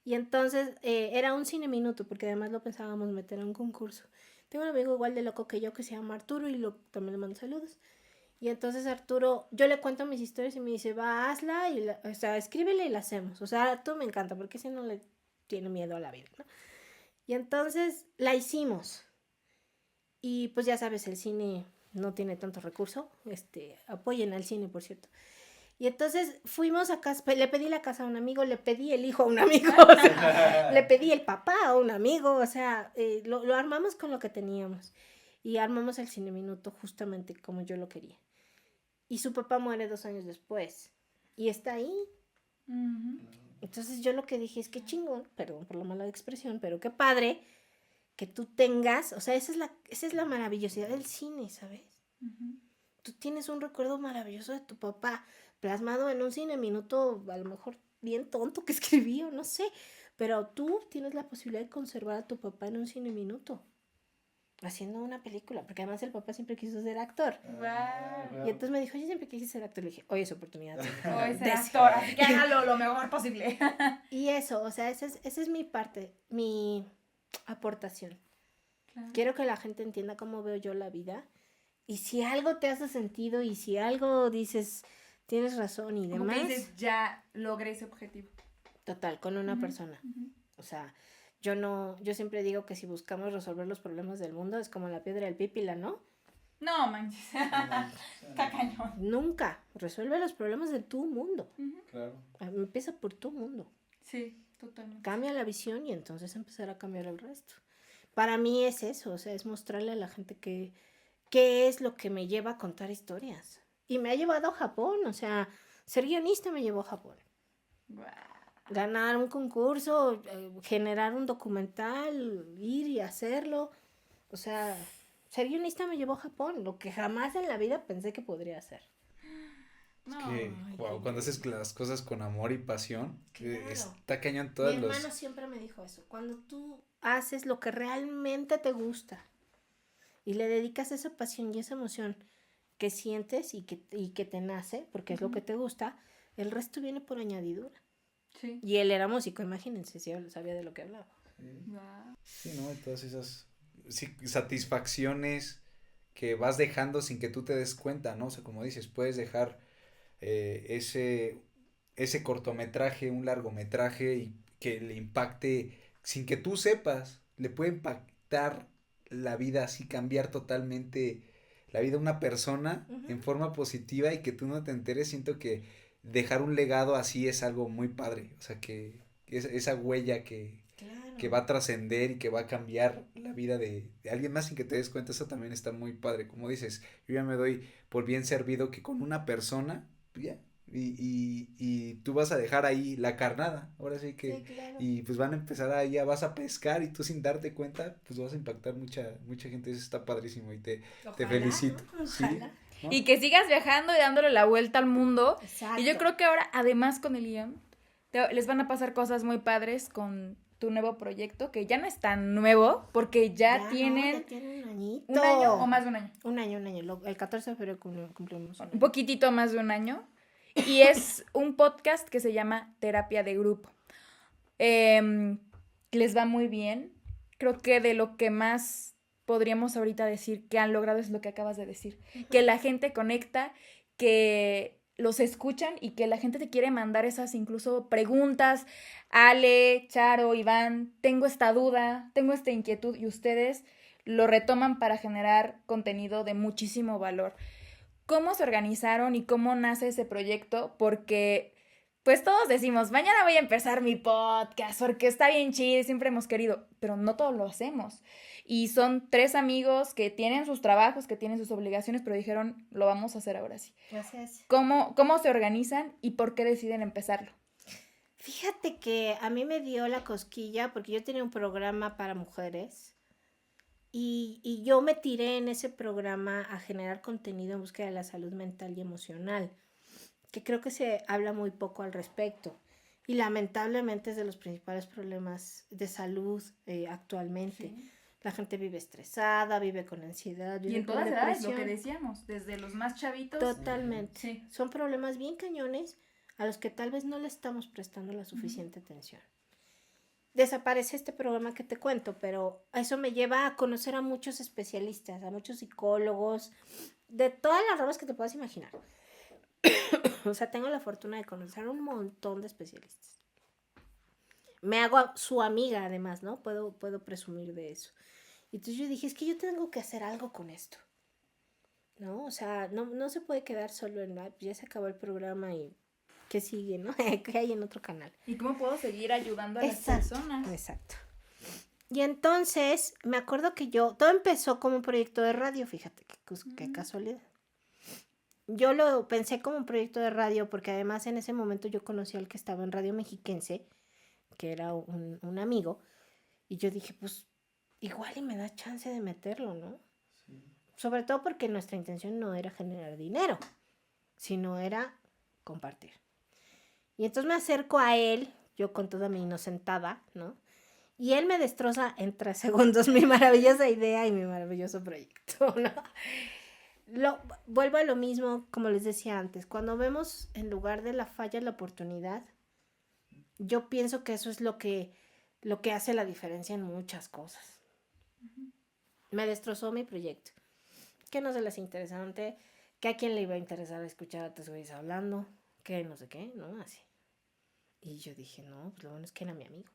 Y entonces era un cine minuto, porque además lo pensábamos meter en un concurso. Tengo un amigo igual de loco que yo que se llama Arturo y también le mando saludos. Y entonces Arturo, yo le cuento mis historias y me dice, va, hazla, o sea, escríbele y la hacemos. O sea, Arturo me encanta porque si no le tiene miedo a la vida, ¿no? Y entonces la hicimos. Y pues ya sabes, el cine no tiene tanto recurso. Apoyen al cine, por cierto. Y entonces fuimos a casa, le pedí la casa a un amigo, le pedí el hijo a un amigo, o sea, le pedí el papá a un amigo, o sea, lo armamos con lo que teníamos. Y armamos el cine minuto justamente como yo lo quería. Y su papá muere 2 años después. Y está ahí. Uh-huh. Entonces yo lo que dije es que chingón, perdón por la mala expresión, pero qué padre que tú tengas, o sea, esa es la maravillosidad del cine, ¿sabes? Uh-huh. Tú tienes un recuerdo maravilloso de tu papá plasmado en un cine minuto, a lo mejor bien tonto que escribí o no sé, pero tú tienes la posibilidad de conservar a tu papá en un cine minuto haciendo una película, porque además el papá siempre quiso ser actor. Wow. Y entonces me dijo, yo siempre quise ser actor. Le dije, hoy es oportunidad. Hoy ser actor, así que hágalo lo mejor posible. Y eso, o sea, esa es mi parte, mi aportación. Claro. Quiero que la gente entienda cómo veo yo la vida. Y si algo te hace sentido y si algo dices, tienes razón y demás. Como que dices, ya logré ese objetivo. Total, con una persona. Uh-huh. O sea, yo siempre digo que si buscamos resolver los problemas del mundo es como la piedra del Pípila, ¿no? No, manches. Está cañón. Nunca. Resuelve los problemas de tu mundo. Uh-huh. Claro. Empieza por tu mundo. Sí, totalmente. Cambia la visión y entonces empezar a cambiar el resto. Para mí es eso, o sea, es mostrarle a la gente qué es lo que me lleva a contar historias. Y me ha llevado a Japón, o sea, ser guionista me llevó a Japón. Wow. Ganar un concurso, generar un documental, ir y hacerlo. O sea, ser guionista me llevó a Japón, lo que jamás en la vida pensé que podría hacer. Que, wow, cuando haces las cosas con amor y pasión, Claro. está cañón Mi todos hermano siempre me dijo eso. Cuando tú haces lo que realmente te gusta y le dedicas esa pasión y esa emoción que sientes y que te nace, porque es lo que te gusta, el resto viene por añadidura. Sí. Y él era músico, imagínense, si él sabía de lo que hablaba. Wow. Sí, ¿no? Y todas esas satisfacciones que vas dejando sin que tú te des cuenta, ¿no? O sea, como dices, puedes dejar ese cortometraje, un largometraje y que le impacte sin que tú sepas, le puede impactar la vida así, cambiar totalmente la vida de una persona en forma positiva y que tú no te enteres. Siento que dejar un legado así es algo muy padre, o sea, que esa huella que va a trascender y que va a cambiar la vida de alguien más sin que te des cuenta, eso también está muy padre. Como dices, yo ya me doy por bien servido que con una persona, ya, y tú vas a dejar ahí la carnada, ahora sí que, Sí, claro. y pues van a empezar ahí, ya vas a pescar y tú sin darte cuenta, pues vas a impactar mucha gente, eso está padrísimo y te Ojalá, felicito. ¿no? Sí, Ojalá. ¿no? Y que sigas viajando y dándole la vuelta al mundo. Exacto. Y yo creo que ahora, además con el guión, les van a pasar cosas muy padres con tu nuevo proyecto, que ya no es tan nuevo, porque ya tienen ya tiene un añito. un año o más de un año. Un año. El 14 de febrero cumplimos. Un poquitito más de un año. Y es un podcast que se llama Terapia de Grupo. Les va muy bien. Creo que de lo que más podríamos ahorita decir que han logrado es lo que acabas de decir. Que la gente conecta, que los escuchan y que la gente te quiere mandar esas incluso preguntas. Ale, Charo, Iván, tengo esta duda, tengo esta inquietud y ustedes lo retoman para generar contenido de muchísimo valor. ¿Cómo se organizaron y cómo nace ese proyecto? Porque pues todos decimos, mañana voy a empezar mi podcast porque está bien chido y siempre hemos querido, pero no todos lo hacemos. Y son 3 amigos que tienen sus trabajos, que tienen sus obligaciones, pero dijeron, lo vamos a hacer ahora sí. Gracias. ¿Cómo se organizan y por qué deciden empezarlo? Fíjate que a mí me dio la cosquilla porque yo tenía un programa para mujeres y yo me tiré en ese programa a generar contenido en búsqueda de la salud mental y emocional, que creo que se habla muy poco al respecto y lamentablemente es de los principales problemas de salud actualmente. Sí. La gente vive estresada, vive con ansiedad, vive y en con todas depresión. edades, lo que decíamos, desde los más chavitos. Totalmente. Sí. Son problemas bien cañones a los que tal vez no le estamos prestando la suficiente atención. Desaparece este programa que te cuento, pero eso me lleva a conocer a muchos especialistas, a muchos psicólogos, de todas las ramas que te puedas imaginar. O sea, tengo la fortuna de conocer a un montón de especialistas. Me hago su amiga, además, ¿no? Puedo presumir de eso. Y entonces yo dije, es que yo tengo que hacer algo con esto, ¿no? O sea, no se puede quedar solo en, ya se acabó el programa y ¿qué sigue, no? ¿Qué hay en otro canal? ¿Y cómo puedo seguir ayudando a las personas? Exacto. Y entonces, me acuerdo que todo empezó como un proyecto de radio, fíjate, qué casualidad. Yo lo pensé como un proyecto de radio porque además en ese momento yo conocí al que estaba en Radio Mexiquense, que era un amigo, y yo dije, pues, igual y me da chance de meterlo, ¿no? Sí. Sobre todo porque nuestra intención no era generar dinero, sino era compartir. Y entonces me acerco a él, yo con toda mi inocentada, ¿no? Y él me destroza en 3 segundos mi maravillosa idea y mi maravilloso proyecto, ¿no? Vuelvo a lo mismo, como les decía antes, cuando vemos en lugar de la falla la oportunidad, yo pienso que eso es lo que hace la diferencia en muchas cosas. Me destrozó mi proyecto. Que no se les interesante, que a quién le iba a interesar escuchar a tus güeyes hablando, que no sé qué, ¿no? Así. Y yo dije, no, pues lo bueno es que era mi amigo.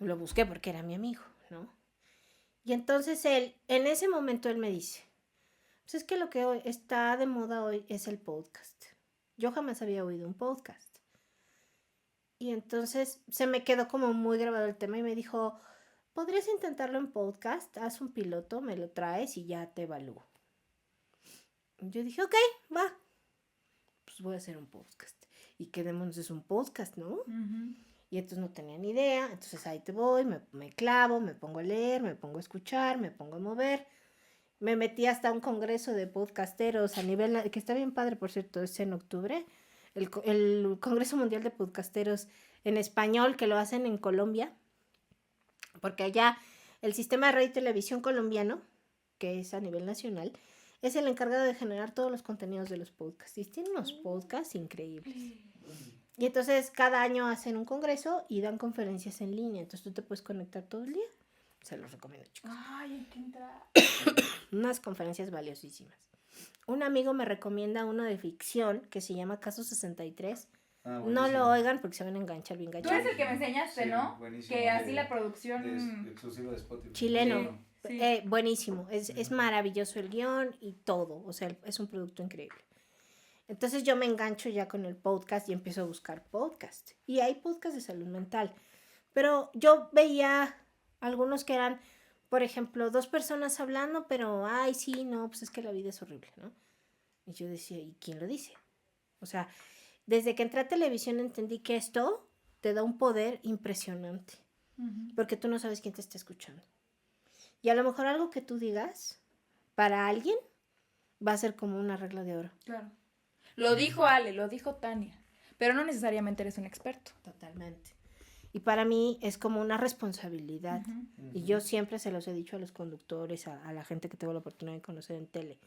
Lo busqué porque era mi amigo, ¿no? Y entonces en ese momento él me dice, pues es que lo que hoy está de moda hoy es el podcast. Yo jamás había oído un podcast. Y entonces se me quedó como muy grabado el tema y me dijo, ¿podrías intentarlo en podcast? Haz un piloto, me lo traes y ya te evalúo. Y yo dije, ok, va. Pues voy a hacer un podcast. Y qué demonios es un podcast, ¿no? Uh-huh. Y entonces no tenía ni idea. Entonces ahí te voy, me clavo, me pongo a leer, me pongo a escuchar, me pongo a mover. Me metí hasta un congreso de podcasteros a nivel, que está bien padre, por cierto, es en octubre, el Congreso Mundial de Podcasteros en español, que lo hacen en Colombia, porque allá el sistema de radio y televisión colombiano, que es a nivel nacional, es el encargado de generar todos los contenidos de los podcasts. Y tienen unos podcasts increíbles. Y entonces cada año hacen un congreso y dan conferencias en línea. Entonces tú te puedes conectar todo el día. Se los recomiendo, chicos. Ay, hay que entrar. Unas conferencias valiosísimas. Un amigo me recomienda uno de ficción que se llama Caso 63. No lo oigan porque se van a enganchar bien Tú gacho. eres el que me enseñaste, Sí, ¿no? buenísimo. Que así la producción... Exclusivo de Spotify. Chileno. Sí. Buenísimo. Es maravilloso el guión y todo. O sea, es un producto increíble. Entonces yo me engancho ya con el podcast y empiezo a buscar podcast. Y hay podcast de salud mental. Pero yo veía algunos que eran, por ejemplo, 2 personas hablando, pero, ay, sí, no, pues es que la vida es horrible, ¿no? Y yo decía, ¿y quién lo dice? O sea, desde que entré a televisión entendí que esto te da un poder impresionante. Porque tú no sabes quién te está escuchando. Y a lo mejor algo que tú digas para alguien va a ser como una regla de oro. Claro. Lo dijo Ale, lo dijo Tania. Pero no necesariamente eres un experto. Totalmente. Y para mí es como una responsabilidad. Y yo siempre se los he dicho a los conductores, a la gente que tengo la oportunidad de conocer en tele.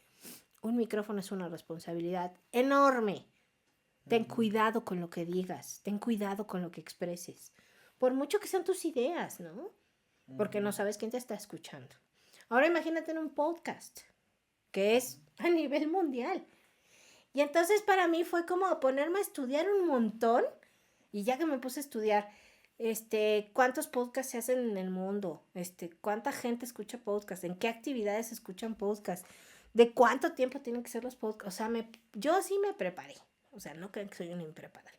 Un micrófono es una responsabilidad enorme. Ten cuidado con lo que digas. Ten cuidado con lo que expreses. Por mucho que sean tus ideas, ¿no? Porque no sabes quién te está escuchando. Ahora imagínate en un podcast, que es a nivel mundial. Y entonces para mí fue como ponerme a estudiar un montón. Y ya que me puse a estudiar, cuántos podcasts se hacen en el mundo, cuánta gente escucha podcasts, en qué actividades se escuchan podcasts, de cuánto tiempo tienen que ser los podcasts. O sea, yo sí me preparé. O sea, no creo que soy una impreparada.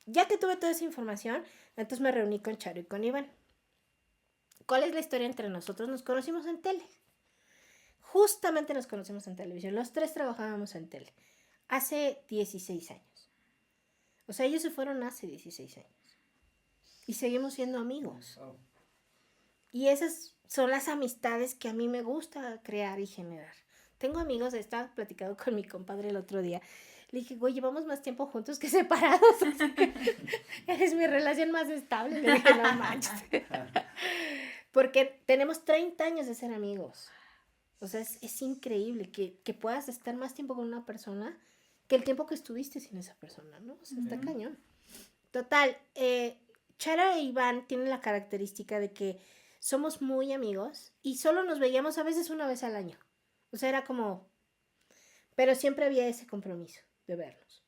Ya que tuve toda esa información, entonces me reuní con Charo y con Iván. ¿Cuál es la historia entre nosotros? Nos conocimos en tele. Justamente nos conocimos en televisión. Los 3 trabajábamos en tele. Hace 16 años. O sea, ellos se fueron hace 16 años. Y seguimos siendo amigos. Y esas son las amistades que a mí me gusta crear y generar. Tengo amigos, estaba platicando con mi compadre el otro día. Le dije, güey, llevamos más tiempo juntos que separados. Eres mi relación más estable. Le dije, no manches. Porque tenemos 30 años de ser amigos. O sea, es increíble que puedas estar más tiempo con una persona que el tiempo que estuviste sin esa persona, ¿no? O sea, está cañón. Total, Chara e Iván tienen la característica de que somos muy amigos y solo nos veíamos a veces una vez al año. O sea, era como... Pero siempre había ese compromiso de vernos.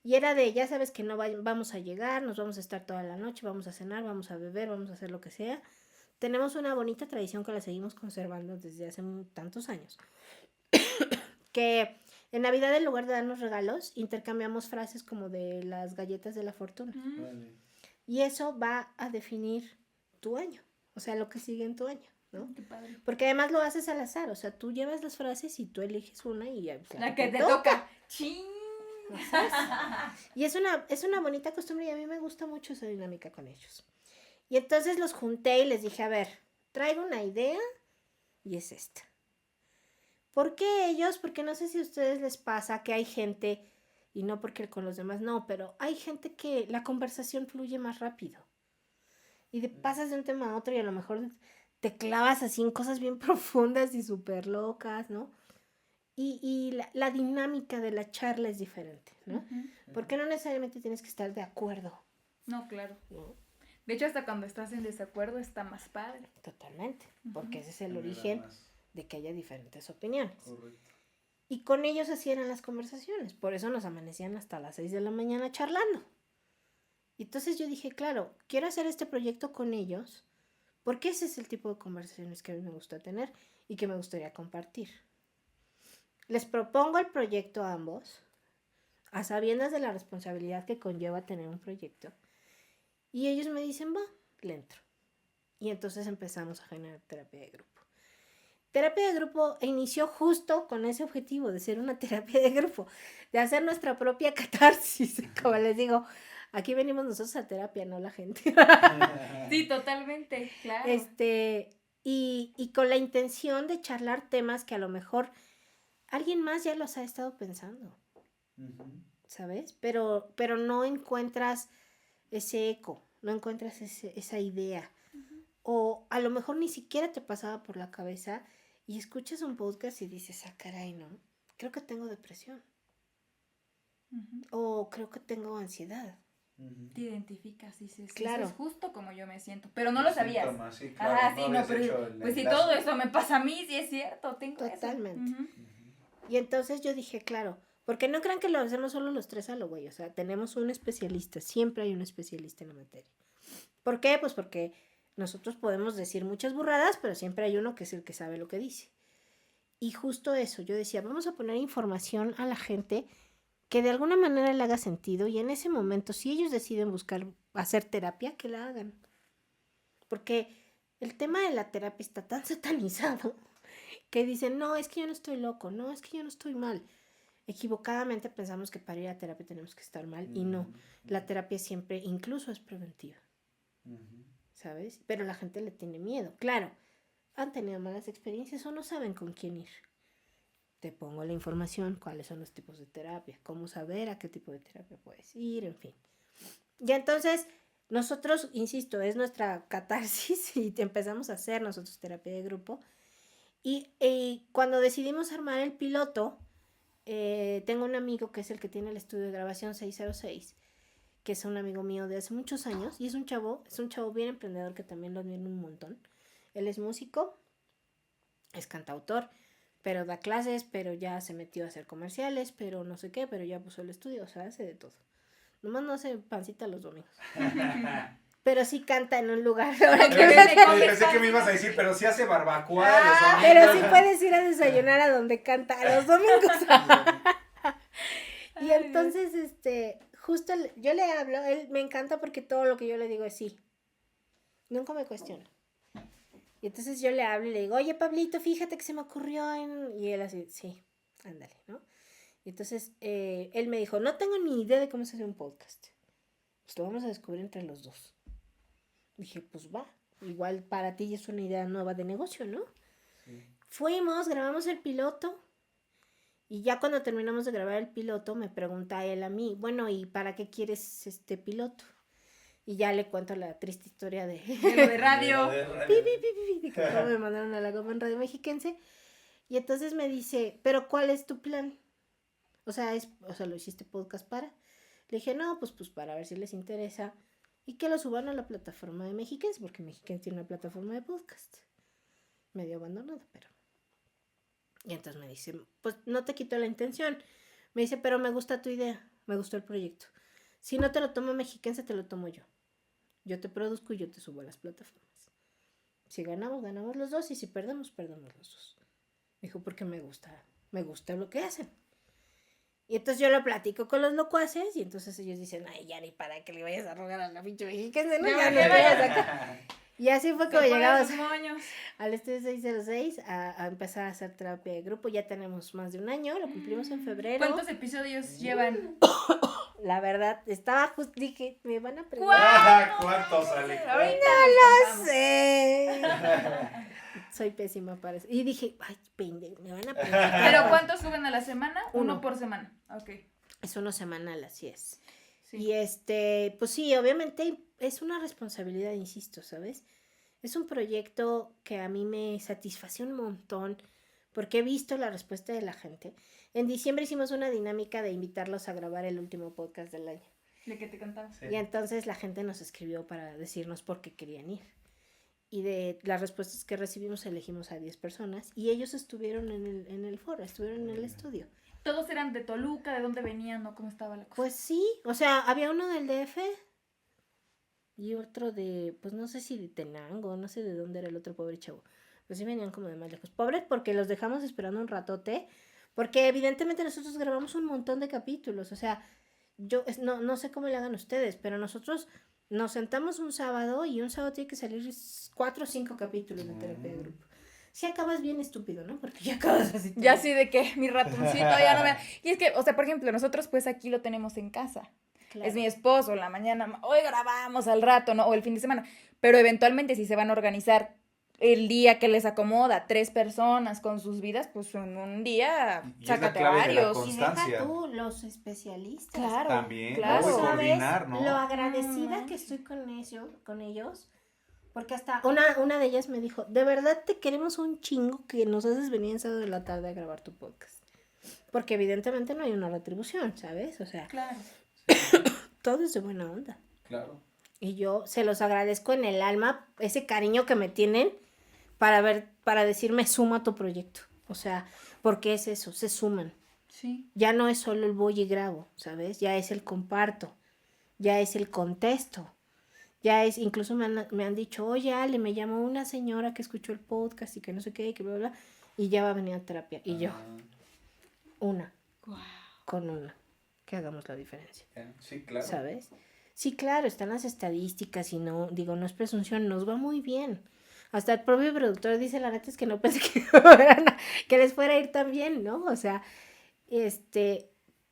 Y era de, ya sabes que no vamos a llegar, nos vamos a estar toda la noche, vamos a cenar, vamos a beber, vamos a hacer lo que sea. Tenemos una bonita tradición que la seguimos conservando desde hace tantos años. Que en Navidad, en lugar de darnos regalos, intercambiamos frases como de las galletas de la fortuna. Y eso va a definir tu año. O sea, lo que sigue en tu año, ¿no? Qué padre. Porque además lo haces al azar. O sea, tú llevas las frases y tú eliges una y la que te toca. ¡Chin! Y es una bonita costumbre y a mí me gusta mucho esa dinámica con ellos. Y entonces los junté y les dije, a ver, traigo una idea y es esta. ¿Por qué ellos? Porque no sé si a ustedes les pasa que hay gente, y no porque con los demás no, pero hay gente que la conversación fluye más rápido. Y pasas de un tema a otro y a lo mejor te clavas así en cosas bien profundas y súper locas, ¿no? Y la dinámica de la charla es diferente, ¿no? Porque no necesariamente tienes que estar de acuerdo. No, claro. ¿No? De hecho, hasta cuando estás en desacuerdo está más padre. Totalmente, porque ese es el origen de que haya diferentes opiniones. Correcto. Y con ellos así eran las conversaciones, por eso nos amanecían hasta las 6 de la mañana charlando. Y entonces yo dije, claro, quiero hacer este proyecto con ellos, porque ese es el tipo de conversaciones que a mí me gusta tener y que me gustaría compartir. Les propongo el proyecto a ambos, a sabiendas de la responsabilidad que conlleva tener un proyecto. Y ellos me dicen, va, le entro. Y entonces empezamos a generar terapia de grupo. Terapia de grupo inició justo con ese objetivo de ser una terapia de grupo, de hacer nuestra propia catarsis. Como les digo, aquí venimos nosotros a terapia, no la gente. Sí, totalmente, claro. y con la intención de charlar temas que a lo mejor alguien más ya los ha estado pensando, ¿sabes? Pero no encuentras ese eco, no encuentras esa idea. O a lo mejor ni siquiera te pasaba por la cabeza y escuchas un podcast y dices, ah, caray, no, creo que tengo depresión. O creo que tengo ansiedad. Te identificas, dices, claro, eso es justo como yo me siento, pero no lo sabías. Síntomas, sí, claro, Ajá, sí, no, pero pues si todo eso me pasa a mí, sí es cierto, tengo totalmente. eso. Y entonces yo dije, claro, porque no crean que lo hacemos solo los tres a lo güey, o sea, tenemos un especialista, siempre hay un especialista en la materia. ¿Por qué? Pues porque nosotros podemos decir muchas burradas, pero siempre hay uno que es el que sabe lo que dice. Y justo eso, yo decía, vamos a poner información a la gente que de alguna manera le haga sentido y en ese momento, si ellos deciden buscar hacer terapia, que la hagan. Porque el tema de la terapia está tan satanizado que dicen, no, es que yo no estoy loco, no, es que yo no estoy mal. Equivocadamente pensamos que para ir a terapia tenemos que estar mal y no. La terapia siempre, incluso es preventiva. ¿Sabes? Pero la gente le tiene miedo. Claro, han tenido malas experiencias o no saben con quién ir. Te pongo la información, cuáles son los tipos de terapia, cómo saber a qué tipo de terapia puedes ir, en fin. Y entonces, nosotros, insisto, es nuestra catarsis y empezamos a hacer nosotros terapia de grupo. Y cuando decidimos armar el piloto, tengo un amigo que es el que tiene el estudio de grabación 606, que es un amigo mío de hace muchos años, y es un chavo bien emprendedor que también lo admiro un montón. Él es músico, es cantautor, pero da clases, pero ya se metió a hacer comerciales, pero no sé qué, pero ya puso el estudio, o sea, hace de todo. Nomás no hace pancita los domingos. Pero sí canta en un lugar. Pensé que me ibas a decir, pero sí hace barbacoa los domingos. Pero sí puedes ir a desayunar a donde canta los domingos. Y entonces, justo yo le hablo, él me encanta porque todo lo que yo le digo es sí. Nunca me cuestiona. Y entonces yo le hablo y le digo, oye, Pablito, fíjate que se me ocurrió y él así, sí, ándale, ¿no? Y entonces él me dijo, no tengo ni idea de cómo se hace un podcast. Pues lo vamos a descubrir entre los dos. Dije, pues va, igual para ti es una idea nueva de negocio, ¿no? Sí. Fuimos, grabamos el piloto y ya cuando terminamos de grabar el piloto me pregunta él a mí, bueno, ¿y para qué quieres este piloto? Y ya le cuento la triste historia de radio. De que cómo me mandaron a la goma en Radio Mexiquense. Y entonces me dice, ¿pero cuál es tu plan? O sea, ¿lo hiciste podcast para? Le dije, no, pues para ver si les interesa. Y que lo suban a la plataforma de Mexiquense, porque Mexiquense tiene una plataforma de podcast. Medio abandonada, pero. Y entonces me dice, pues no te quito la intención. Me dice, pero me gusta tu idea, me gustó el proyecto. Si no te lo toma Mexiquense, te lo tomo yo. Yo te produzco y yo te subo a las plataformas. Si ganamos, ganamos los dos. Y si perdemos, perdemos los dos. Me dijo, porque me gusta lo que hacen. Y entonces yo lo platico con los locuaces. Y entonces ellos dicen, ay, ya ni para que le vayas a rogar a la pinche Mexiquense, ¿no? Ya no vayas acá. Y así fue como llegamos al estudio 606 a empezar a hacer terapia de grupo. Ya tenemos más de un año, lo cumplimos en febrero. ¿Cuántos episodios llevan? La verdad, dije, me van a preguntar. ¿Cuántos, Ale? No lo sé. Soy pésima para eso. Y dije, ay, pendejo, me van a preguntar. ¿Pero cuántos suben a la semana? Uno por semana. Ok. Es uno semanal, así es. Sí. Y pues sí, obviamente es una responsabilidad, insisto, ¿sabes? Es un proyecto que a mí me satisface un montón porque he visto la respuesta de la gente. En diciembre hicimos una dinámica de invitarlos a grabar el último podcast del año. ¿De qué te contaba? Sí. Y entonces la gente nos escribió para decirnos por qué querían ir. Y de las respuestas que recibimos elegimos a 10 personas y ellos estuvieron en el foro, estuvieron en el estudio. ¿Todos eran de Toluca? ¿De dónde venían o cómo estaba la cosa? Pues sí, o sea, había uno del DF y otro de, pues no sé si de Tenango, no sé de dónde era el otro pobre chavo. Pues sí venían como de más lejos. Pobres porque los dejamos esperando un ratote, porque evidentemente nosotros grabamos un montón de capítulos, o sea, yo no sé cómo le hagan ustedes, pero nosotros nos sentamos un sábado y un sábado tiene que salir 4 o 5 capítulos de terapia de grupo. Si acabas bien estúpido, ¿no? Porque ya acabas así. Ya así de que mi ratoncito ya no me... Y es que, o sea, por ejemplo, nosotros pues aquí lo tenemos en casa. Claro. Es mi esposo, la mañana, hoy grabamos al rato, ¿no? O el fin de semana. Pero eventualmente si se van a organizar el día que les acomoda, 3 personas con sus vidas, pues en un día Y es la sácate clave de la varios. Y constancia. deja tú los especialistas. Claro, También, claro. ¿no? Y ¿Sabes coordinar, ¿no? lo agradecida Mm. que estoy con ellos? Porque hasta una de ellas me dijo, de verdad te queremos un chingo que nos haces venir en sábado de la tarde a grabar tu podcast. Porque evidentemente no hay una retribución, ¿sabes? O sea, Claro. todo es de buena onda. Claro. Y yo se los agradezco en el alma, ese cariño que me tienen para decirme suma a tu proyecto. O sea, porque es eso, se suman. Sí. Ya no es solo el voy y grabo, ¿sabes? Ya es el comparto, ya es el contesto. Ya es, incluso me han dicho, oye, Ale, me llamó una señora que escuchó el podcast y que no sé qué, y que bla, bla, bla, y ya va a venir a terapia. Y yo, una, Wow. con una, que hagamos la diferencia, Sí, claro. ¿sabes? Sí, claro, están las estadísticas y no, digo, no es presunción, nos va muy bien. Hasta el propio productor dice, la neta es que no pensé que les fuera a ir tan bien, ¿no? O sea,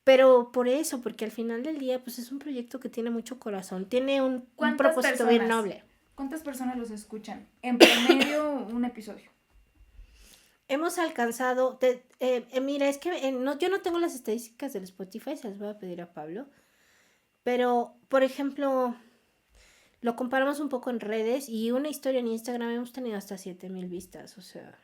pero por eso, porque al final del día, pues es un proyecto que tiene mucho corazón, tiene un propósito bien noble. ¿Cuántas personas los escuchan? En promedio, un episodio. Hemos alcanzado, mira, es que yo no tengo las estadísticas del Spotify, se las voy a pedir a Pablo, pero, por ejemplo, lo comparamos un poco en redes y una historia en Instagram hemos tenido hasta 7,000 vistas, o sea,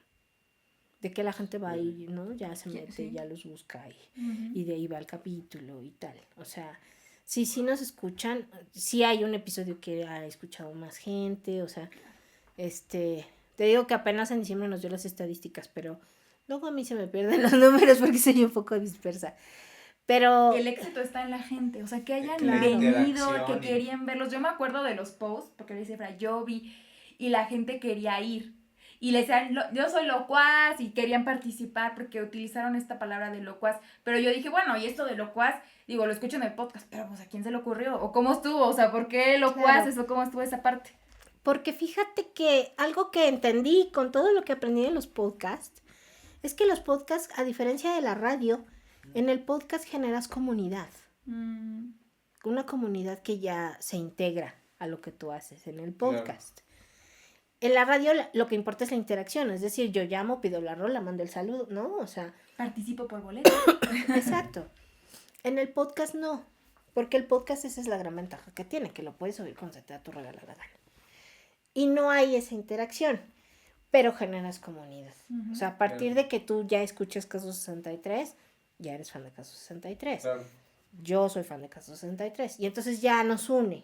de que la gente va ahí, ¿no? Ya se mete, Sí. ya los busca ahí. Uh-huh. Y de ahí va el capítulo y tal. O sea, sí nos escuchan. Sí hay un episodio que ha escuchado más gente. O sea, te digo que apenas en diciembre nos dio las estadísticas, pero luego a mí se me pierden los números porque soy un poco dispersa. Pero el éxito está en la gente, o sea, que hayan Claro. venido, que querían verlos. Yo me acuerdo de los posts, porque le decía, yo vi, y la gente quería ir. Y le decían, yo soy locuaz, y querían participar porque utilizaron esta palabra de locuaz. Pero yo dije, bueno, y esto de locuaz, digo, lo escucho en el podcast, pero pues ¿a quién se le ocurrió? ¿O cómo estuvo? O sea, ¿por qué locuaces? Claro. ¿O cómo estuvo esa parte? Porque fíjate que algo que entendí con todo lo que aprendí de los podcasts, es que los podcasts, a diferencia de la radio, en el podcast generas comunidad. Una comunidad que ya se integra a lo que tú haces en el podcast. Claro. En la radio lo que importa es la interacción, es decir, yo llamo, pido la rola, mando el saludo, ¿no? O sea... participo por boleto. Exacto. En el podcast no, porque el podcast esa es la gran ventaja que tiene, que lo puedes oír cuando se te da tu regalada gana. Y no hay esa interacción, pero generas comunidad. Uh-huh. O sea, a partir de que tú ya escuchas Caso 63, ya eres fan de Caso 63. Claro. Yo soy fan de Caso 63. Y entonces ya nos une.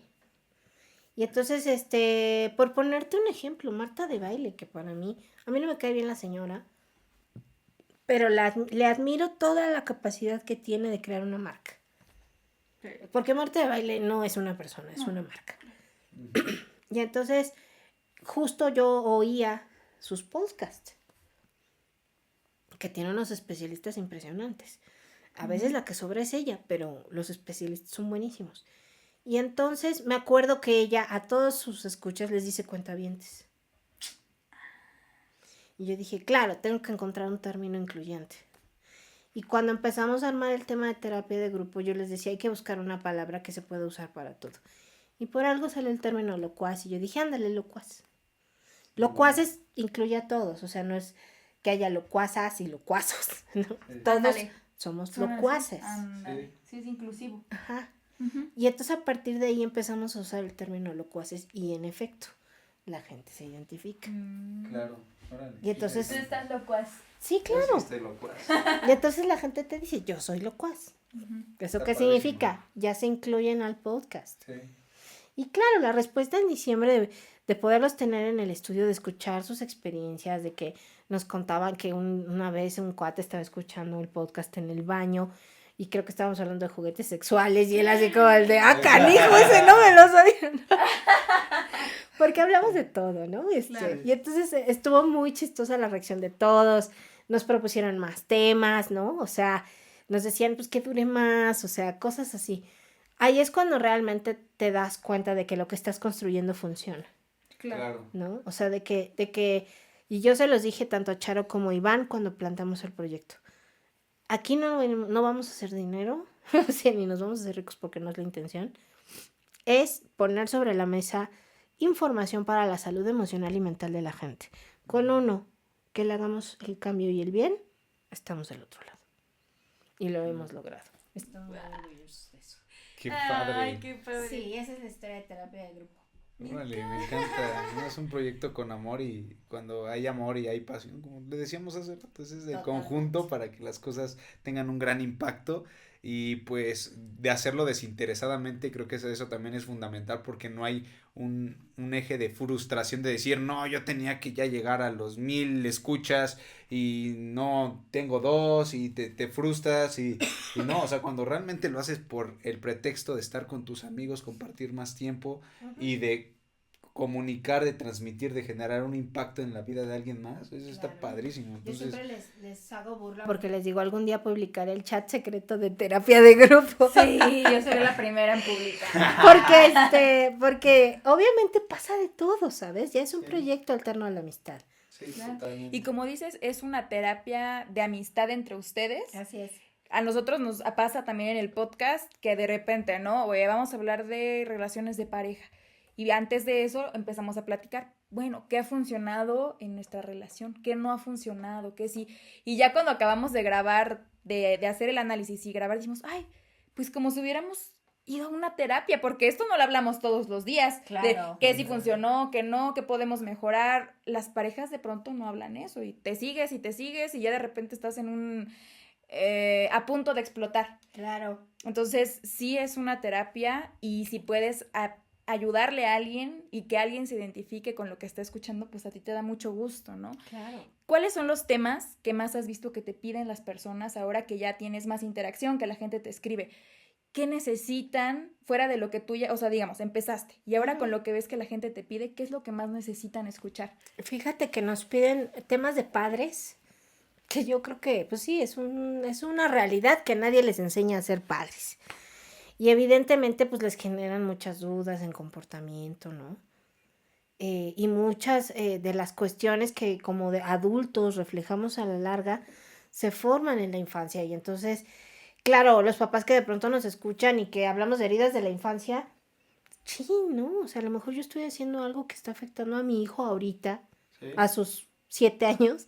Y entonces, por ponerte un ejemplo, Marta de Baile, que para mí, a mí no me cae bien la señora, pero le admiro toda la capacidad que tiene de crear una marca. Porque Marta de Baile no es una persona, es una marca. Y entonces, justo yo oía sus podcasts, que tiene unos especialistas impresionantes. A veces la que sobra es ella, pero los especialistas son buenísimos. Y entonces me acuerdo que ella a todos sus escuchas les dice cuentavientes. Y yo dije, claro, tengo que encontrar un término incluyente. Y cuando empezamos a armar el tema de terapia de grupo, yo les decía, hay que buscar una palabra que se pueda usar para todo. Y por algo salió el término locuaz. Y yo dije, ándale, locuaz. Locuaces incluye a todos. O sea, no es que haya locuazas y locuazos, ¿no? Sí. Todos somos locuaces. Sí, es inclusivo. Ajá. Uh-huh. Y entonces a partir de ahí empezamos a usar el término locuaces y en efecto la gente se identifica. Claro. Órale. Y entonces tú estás locuaz. Sí, claro. Yo sí estoy locuaz. Y entonces la gente te dice, yo soy locuaz. Uh-huh. ¿Eso está qué significa? Ya se incluyen al podcast. Sí. Y claro, la respuesta en diciembre de poderlos tener en el estudio, de escuchar sus experiencias, de que nos contaban que una vez un cuate estaba escuchando el podcast en el baño. Y creo que estábamos hablando de juguetes sexuales y él así como el de, canijo, ese no me lo sabía. Porque hablamos de todo, ¿no? Claro. Y entonces estuvo muy chistosa la reacción de todos. Nos propusieron más temas, ¿no? O sea, nos decían, pues, que dure más, o sea, cosas así. Ahí es cuando realmente te das cuenta de que lo que estás construyendo funciona. Claro. ¿No? O sea, de que, y yo se los dije tanto a Charo como a Iván cuando plantamos el proyecto. Aquí no vamos a hacer dinero, o sea, ni nos vamos a hacer ricos porque no es la intención. Es poner sobre la mesa información para la salud emocional y mental de la gente. Con uno, que le hagamos el cambio y el bien, estamos del otro lado. Y lo hemos logrado. Estamos muy orgullosos de eso. Qué padre. Ay, qué padre. Sí, esa es la historia de terapia de grupo. Órale, me encanta. No, es un proyecto con amor y cuando hay amor y hay pasión, como le decíamos hace rato, es de Totalmente. conjunto para que las cosas tengan un gran impacto y pues de hacerlo desinteresadamente, creo que eso también es fundamental porque no hay un eje de frustración de decir, no, yo tenía que ya llegar a los 1000 escuchas y no tengo 2 y te frustras y no, o sea, cuando realmente lo haces por el pretexto de estar con tus amigos, compartir más tiempo y de comunicar, de transmitir, de generar un impacto en la vida de alguien más, eso está Claro. padrísimo. Yo Entonces, siempre les hago burla porque les digo, algún día publicaré el chat secreto de terapia de grupo. Sí, yo seré la primera en publicar. Porque obviamente pasa de todo, ¿sabes? Ya es un Sí. proyecto alterno a la amistad. sí, Claro. totalmente. Y como dices, es una terapia de amistad entre ustedes. Así es. A nosotros nos pasa también en el podcast que de repente, ¿no? Oye, vamos a hablar de relaciones de pareja. Y antes de eso empezamos a platicar, bueno, ¿qué ha funcionado en nuestra relación? ¿Qué no ha funcionado? ¿Qué sí? Y ya cuando acabamos de grabar, de hacer el análisis y grabar, dijimos, ay, pues como si hubiéramos ido a una terapia, porque esto no lo hablamos todos los días. Claro. De qué sí funcionó, qué no, qué podemos mejorar. Las parejas de pronto no hablan eso y te sigues y ya de repente estás en un... a punto de explotar. Claro. Entonces, sí es una terapia y si puedes ayudarle a alguien y que alguien se identifique con lo que está escuchando, pues a ti te da mucho gusto, ¿no? Claro. ¿Cuáles son los temas que más has visto que te piden las personas ahora que ya tienes más interacción, que la gente te escribe? ¿Qué necesitan fuera de lo que tú ya, o sea, digamos, empezaste y ahora con lo que ves que la gente te pide, qué es lo que más necesitan escuchar? Fíjate que nos piden temas de padres, que yo creo que, pues sí, es una realidad que nadie les enseña a ser padres. Y evidentemente, pues les generan muchas dudas en comportamiento, ¿no? Y muchas de las cuestiones que como de adultos reflejamos a la larga se forman en la infancia. Y entonces, claro, los papás que de pronto nos escuchan y que hablamos de heridas de la infancia, sí, ¿no? O sea, a lo mejor yo estoy haciendo algo que está afectando a mi hijo ahorita, Sí. a sus 7 años,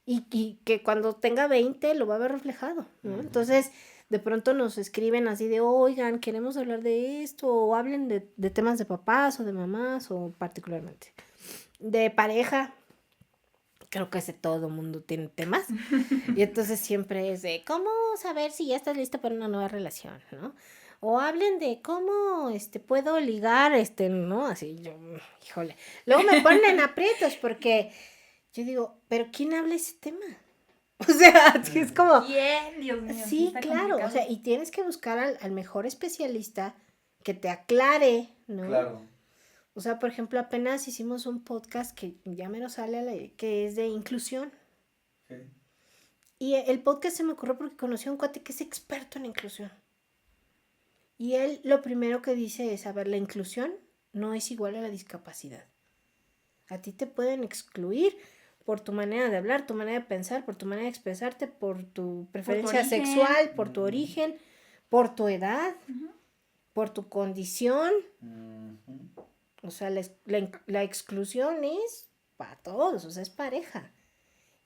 y que cuando tenga 20 lo va a ver reflejado, ¿no? Ujú. Entonces, de pronto nos escriben así de, oigan, queremos hablar de esto, o hablen de temas de papás o de mamás, o particularmente de pareja. Creo que ese todo mundo tiene temas. Y entonces siempre es de, ¿cómo saber si ya estás lista para una nueva relación, ¿no? O hablen de cómo, puedo ligar, ¿no? Así, yo, híjole. Luego me ponen en aprietos porque yo digo, ¿pero quién habla ese tema? O sea, sí, es como... Bien, Dios mío. Sí, está claro, o complicado. sea, y tienes que buscar al mejor especialista que te aclare, ¿no? Claro. O sea, por ejemplo, apenas hicimos un podcast que ya me lo sale, que es de inclusión. Okay. Y el podcast se me ocurrió porque conocí a un cuate que es experto en inclusión. Y él lo primero que dice es, a ver, la inclusión no es igual a la discapacidad. A ti te pueden excluir por tu manera de hablar, tu manera de pensar, por tu manera de expresarte, por tu preferencia origen. sexual, por tu origen, por tu edad, Ujú. por tu condición. Ujú. O sea, la exclusión es para todos, o sea, es pareja.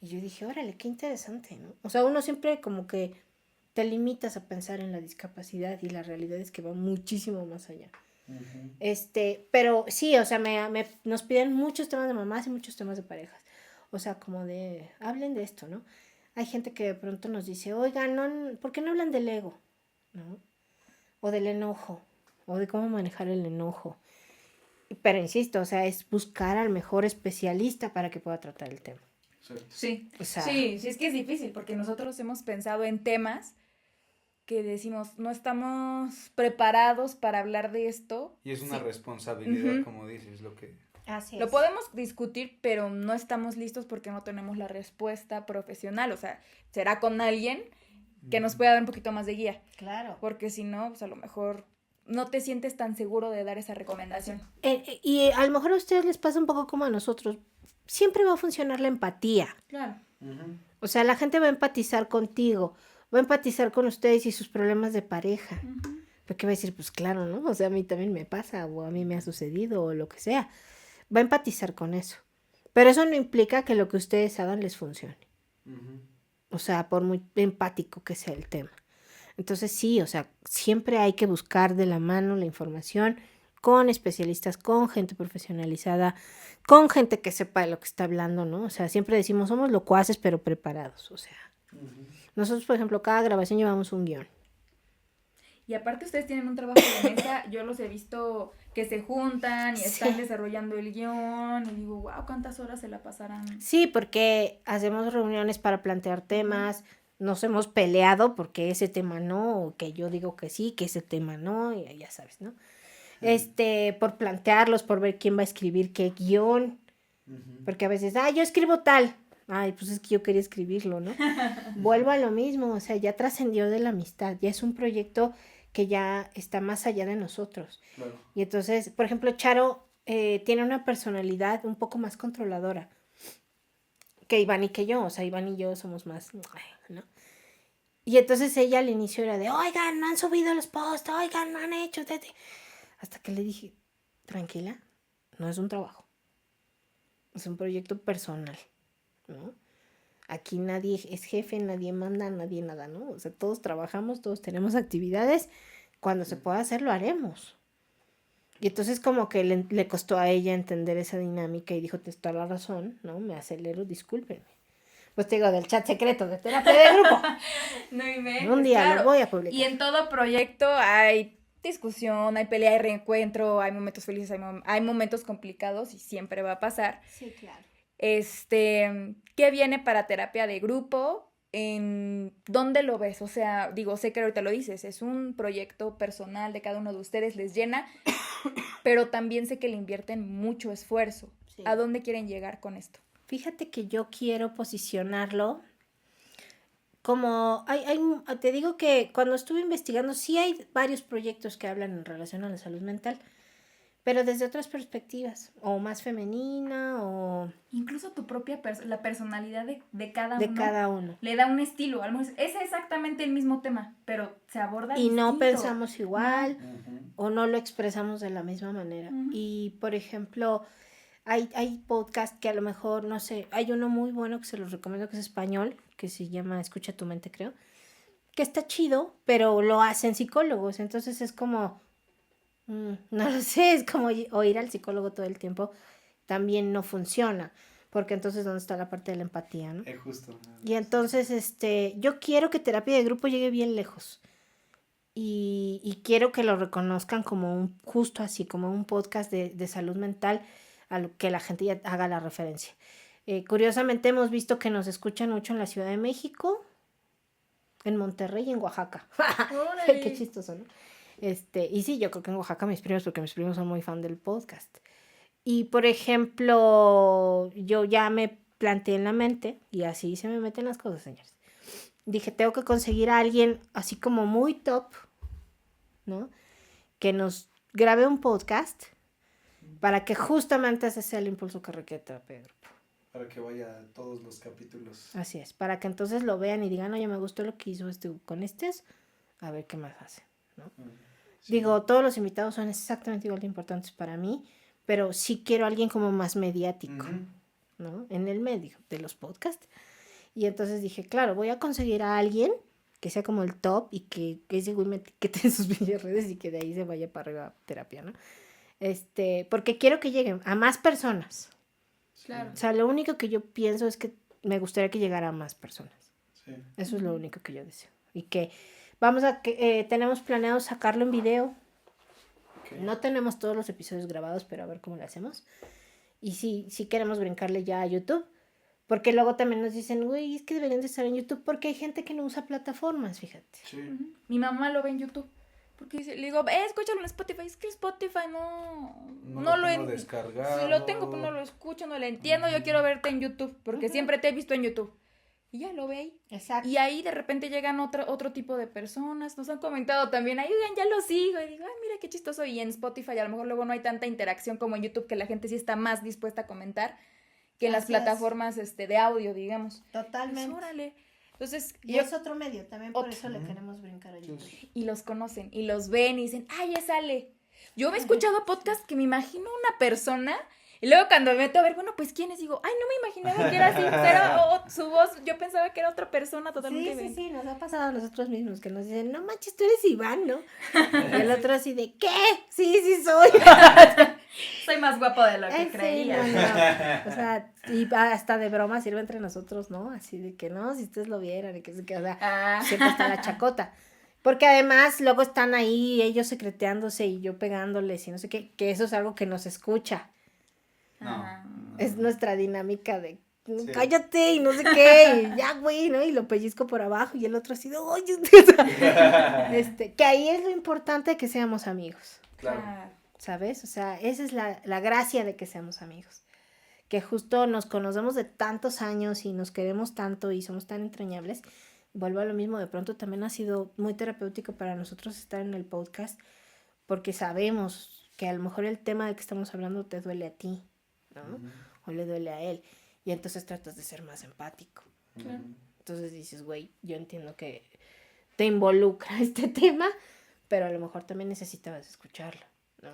Y yo dije, órale, qué interesante, ¿no? O sea, uno siempre como que te limitas a pensar en la discapacidad y la realidad es que va muchísimo más allá. Ujú. Pero sí, o sea, nos piden muchos temas de mamás y muchos temas de parejas. O sea, como de, hablen de esto, ¿no? Hay gente que de pronto nos dice, oigan, no, ¿por qué no hablan del ego? ¿No? O del enojo, o de cómo manejar el enojo. Pero insisto, o sea, es buscar al mejor especialista para que pueda tratar el tema. Sí, O sea, sí, es que es difícil porque nosotros hemos pensado en temas que decimos, no estamos preparados para hablar de esto. Y es una Sí. responsabilidad, Ujú. como dices, lo que... así Lo es. podemos discutir, pero no estamos listos porque no tenemos la respuesta profesional. O sea, será con alguien que nos pueda dar un poquito más de guía. Claro. Porque si no, pues a lo mejor no te sientes tan seguro de dar esa recomendación. Y a lo mejor a ustedes les pasa un poco como a nosotros. Siempre va a funcionar la empatía. Claro. Ujú. O sea, la gente va a empatizar contigo, va a empatizar con ustedes y sus problemas de pareja. Porque va a decir, pues claro, ¿no? O sea, a mí también me pasa, o a mí me ha sucedido, o lo que sea. Va a empatizar con eso. Pero eso no implica que lo que ustedes hagan les funcione. O sea, por muy empático que sea el tema. Entonces sí, o sea, siempre hay que buscar de la mano la información con especialistas, con gente profesionalizada, con gente que sepa de lo que está hablando, ¿no? O sea, siempre decimos, somos locuaces pero preparados, o sea. Nosotros, por ejemplo, cada grabación llevamos un guión. Y aparte ustedes tienen un trabajo de mesa, yo los he visto que se juntan y están desarrollando el guión y digo, wow, ¿cuántas horas se la pasarán? Sí, porque hacemos reuniones para plantear temas, nos hemos peleado porque ese tema no, o que yo digo que sí, que ese tema no, y ya sabes, ¿no? Por plantearlos, por ver quién va a escribir qué guión, porque a veces, yo escribo tal, pues es que yo quería escribirlo, ¿no? Vuelvo a lo mismo, o sea, ya trascendió de la amistad, ya es un proyecto que ya está más allá de nosotros. Claro. Y entonces, por ejemplo, Charo tiene una personalidad un poco más controladora que Iván y que yo, o sea, Iván y yo somos más, ¿no? Y entonces ella al inicio era de, oigan, no han subido los posts, oigan, no han hecho, hasta que le dije, tranquila, no es un trabajo, es un proyecto personal, ¿no? Aquí nadie es jefe, nadie manda, nadie nada, ¿no? O sea, todos trabajamos, todos tenemos actividades, cuando se pueda hacer lo haremos. Y entonces como que le costó a ella entender esa dinámica y dijo, te está la razón, ¿no? Me acelero, discúlpenme. Pues te digo, del chat secreto de terapia de grupo. No inventes, Un día claro. lo voy a publicar. Y en todo proyecto hay discusión, hay pelea, hay reencuentro, hay momentos felices, hay momentos complicados y siempre va a pasar. Sí, claro. ¿Qué viene para terapia de grupo? ¿Dónde lo ves? O sea, digo, sé que ahorita lo dices, es un proyecto personal de cada uno de ustedes, les llena, pero también sé que le invierten mucho esfuerzo. Sí. ¿A dónde quieren llegar con esto? Fíjate que yo quiero posicionarlo como, te digo que cuando estuve investigando, sí hay varios proyectos que hablan en relación a la salud mental, pero desde otras perspectivas, o más femenina, o... Incluso tu propia la personalidad de cada uno. De cada uno. Le da un estilo, es exactamente el mismo tema, pero se aborda y distinto. No pensamos igual, no. O no lo expresamos de la misma manera. Y, por ejemplo, hay podcast que a lo mejor, no sé, hay uno muy bueno que se los recomiendo que es español, que se llama Escucha tu mente, creo, que está chido, pero lo hacen psicólogos, entonces es como... no lo sé, es como oír al psicólogo todo el tiempo también no funciona, porque entonces ¿dónde está la parte de la empatía, no? Es justo. Y entonces, yo quiero que terapia de grupo llegue bien lejos y quiero que lo reconozcan como justo así, como un podcast de salud mental a lo que la gente ya haga la referencia. Curiosamente hemos visto que nos escuchan mucho en la Ciudad de México, en Monterrey y en Oaxaca. Qué chistoso, ¿no? Y sí, yo creo que en Oaxaca mis primos, porque mis primos son muy fan del podcast. Y, por ejemplo, yo ya me planteé en la mente, y así se me meten las cosas, señores. Dije, tengo que conseguir a alguien así como muy top, ¿no? Que nos grabe un podcast para que justamente ese sea el impulso que requiere terapia de grupo. Para que vaya a todos los capítulos. Así es, para que entonces lo vean y digan, oye, me gustó lo que hizo con estos, a ver qué más hace, ¿no? Sí. Digo, todos los invitados son exactamente igual de importantes para mí, pero sí quiero a alguien como más mediático, ¿no? En el medio de los podcasts. Y entonces dije, claro, voy a conseguir a alguien que sea como el top y que ese güey me etiquete en sus videos redes y que de ahí se vaya para arriba a terapia, ¿no? Porque quiero que lleguen a más personas. Claro. O sea, lo único que yo pienso es que me gustaría que llegara a más personas. Sí. Eso es lo único que yo deseo. Y que tenemos planeado sacarlo en video. Okay. No tenemos todos los episodios grabados, pero a ver cómo lo hacemos. Y sí queremos brincarle ya a YouTube. Porque luego también nos dicen, güey, es que deberían de estar en YouTube porque hay gente que no usa plataformas, fíjate. Sí. Mi mamá lo ve en YouTube. Porque le digo, escúchalo en Spotify. Es que Spotify no lo he descargado. Si lo tengo, pues no lo escucho, no lo entiendo. Yo quiero verte en YouTube porque siempre te he visto en YouTube. Y ya lo ve ahí. Exacto. Y ahí de repente llegan otro tipo de personas. Nos han comentado también, oigan, ya lo sigo. Y digo, mira qué chistoso. Y en Spotify a lo mejor luego no hay tanta interacción como en YouTube, que la gente sí está más dispuesta a comentar que en las plataformas de audio, digamos. Totalmente. Pues, órale. Entonces, y es otro medio, también por eso le queremos brincar a YouTube. Y los conocen, y los ven, y dicen, ya sale. Yo me he escuchado podcasts que me imagino una persona Y luego cuando me meto a ver, bueno, pues ¿quién es? Digo, ay, no me imaginaba que era así, pero su voz, yo pensaba que era otra persona totalmente. Sí, nos ha pasado a nosotros mismos que nos dicen, no manches, tú eres Iván, ¿no? Y el otro así de, ¿qué? Sí soy. Soy más guapo de lo que creía. Sí, no. O sea, y hasta de broma sirve entre nosotros, ¿no? Así de que no, si ustedes lo vieran, y que se queda, siempre está la chacota. Porque además luego están ahí ellos secreteándose y yo pegándoles y no sé qué, que eso es algo que nos escucha. No. Es nuestra dinámica de cállate y no sé qué, y ya güey, ¿no? Y lo pellizco por abajo y el otro así de, oye, que ahí es lo importante que seamos amigos. Claro. ¿Sabes? O sea, esa es la gracia de que seamos amigos. Que justo nos conocemos de tantos años y nos queremos tanto y somos tan entrañables. Vuelvo a lo mismo, de pronto también ha sido muy terapéutico para nosotros estar en el podcast porque sabemos que a lo mejor el tema del que estamos hablando te duele a ti, ¿no? O le duele a él. Y entonces tratas de ser más empático. Entonces dices, güey, yo entiendo que te involucra este tema, pero a lo mejor también necesitabas escucharlo, ¿no?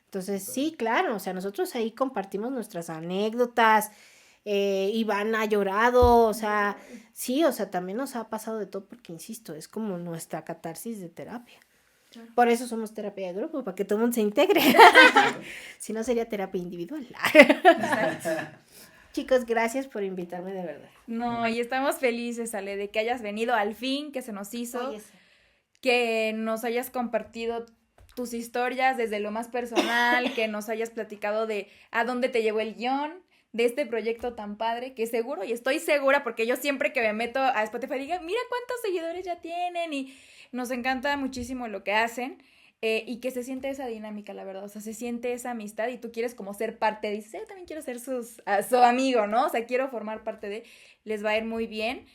Entonces, sí, claro, o sea, nosotros ahí compartimos nuestras anécdotas, Iván ha llorado, o sea, sí, o sea, también nos ha pasado de todo porque, insisto, es como nuestra catarsis de terapia. Claro. Por eso somos terapia de grupo, para que todo el mundo se integre. Si no, sería terapia individual. Chicos, gracias por invitarme, de verdad. No, y estamos felices, Ale, de que hayas venido al fin, que se nos hizo, que nos hayas compartido tus historias desde lo más personal, que nos hayas platicado de a dónde te llevó el guión, de este proyecto tan padre, que seguro, y estoy segura, porque yo siempre que me meto a Spotify digo, mira cuántos seguidores ya tienen, y nos encanta muchísimo lo que hacen, y que se siente esa dinámica, la verdad, o sea, se siente esa amistad, y tú quieres como ser parte, dices, yo también quiero ser su amigo, ¿no? O sea, quiero formar parte de, les va a ir muy bien.